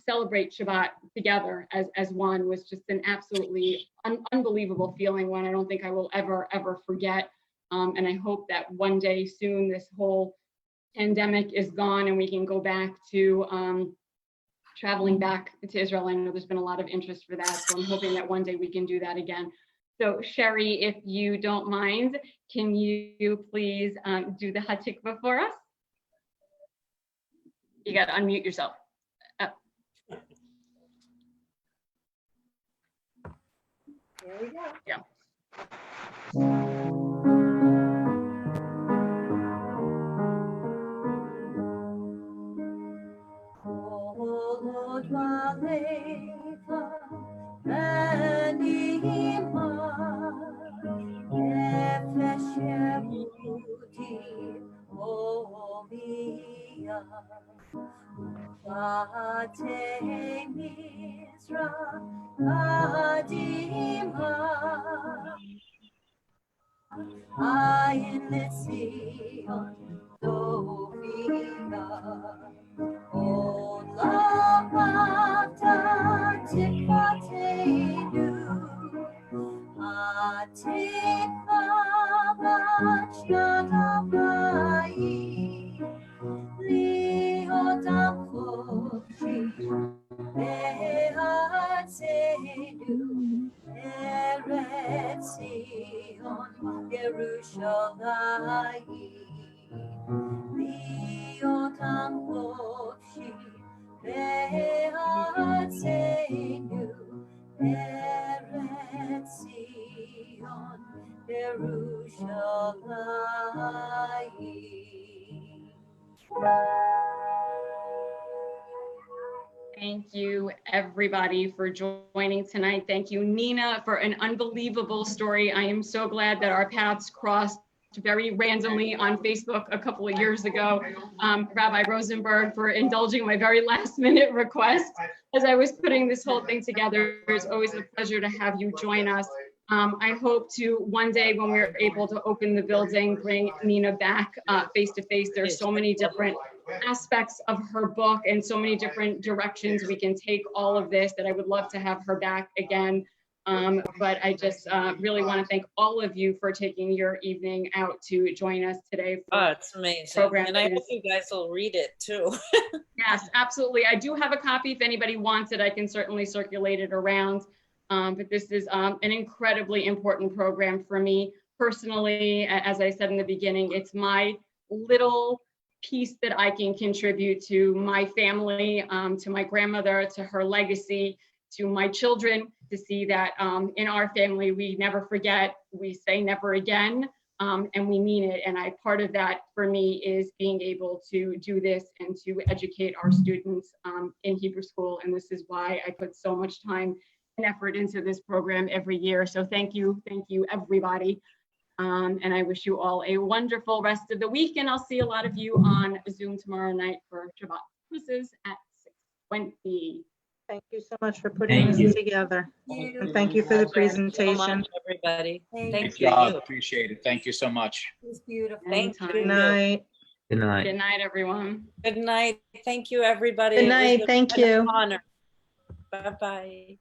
celebrate Shabbat together as one was just an absolutely unbelievable feeling, one I don't think I will ever forget. And I hope that one day soon this whole pandemic is gone and we can go back to traveling back to Israel. I know there's been a lot of interest for that, so I'm hoping that one day we can do that again. So Sherry, if you don't mind, can you please do the Hatikva for us? You got to unmute yourself. There we go. Yeah. Thank you, everybody, for joining tonight. Thank you, Nina, for an unbelievable story. I am so glad that our paths crossed very randomly on Facebook a couple of years ago. Rabbi Rosenberg, for indulging my very last-minute request as I was putting this whole thing together. It's always a pleasure to have you join us. I hope to one day, when we're able to open the building, bring Nina back face-to-face. There's so many different aspects of her book and so many different directions we can take all of this that I would love to have her back again. But I just really want to thank all of you for taking your evening out to join us today. Oh, it's amazing. And I hope you guys will read it too. Yes, absolutely. I do have a copy. If anybody wants it, I can certainly circulate it around. But this is an incredibly important program for me personally. As I said in the beginning, it's my little piece that I can contribute to my family, to my grandmother, to her legacy, to my children, to see that in our family, we never forget, we say never again, and we mean it. And part of that for me is being able to do this and to educate our students in Hebrew school. And this is why I put so much time and effort into this program every year. So thank you, everybody. And I wish you all a wonderful rest of the week, and I'll see a lot of you on Zoom tomorrow night for Shabbat services at 6:20. Thank you so much for putting this together. And thank you for the presentation. Everybody. Thank Great you. job. Appreciate it. Thank you so much. It was beautiful. Thank you. Good night. Good night. Good night, everyone. Good night. Thank you, everybody. Good It was night. Thank an you. honor. Bye-bye.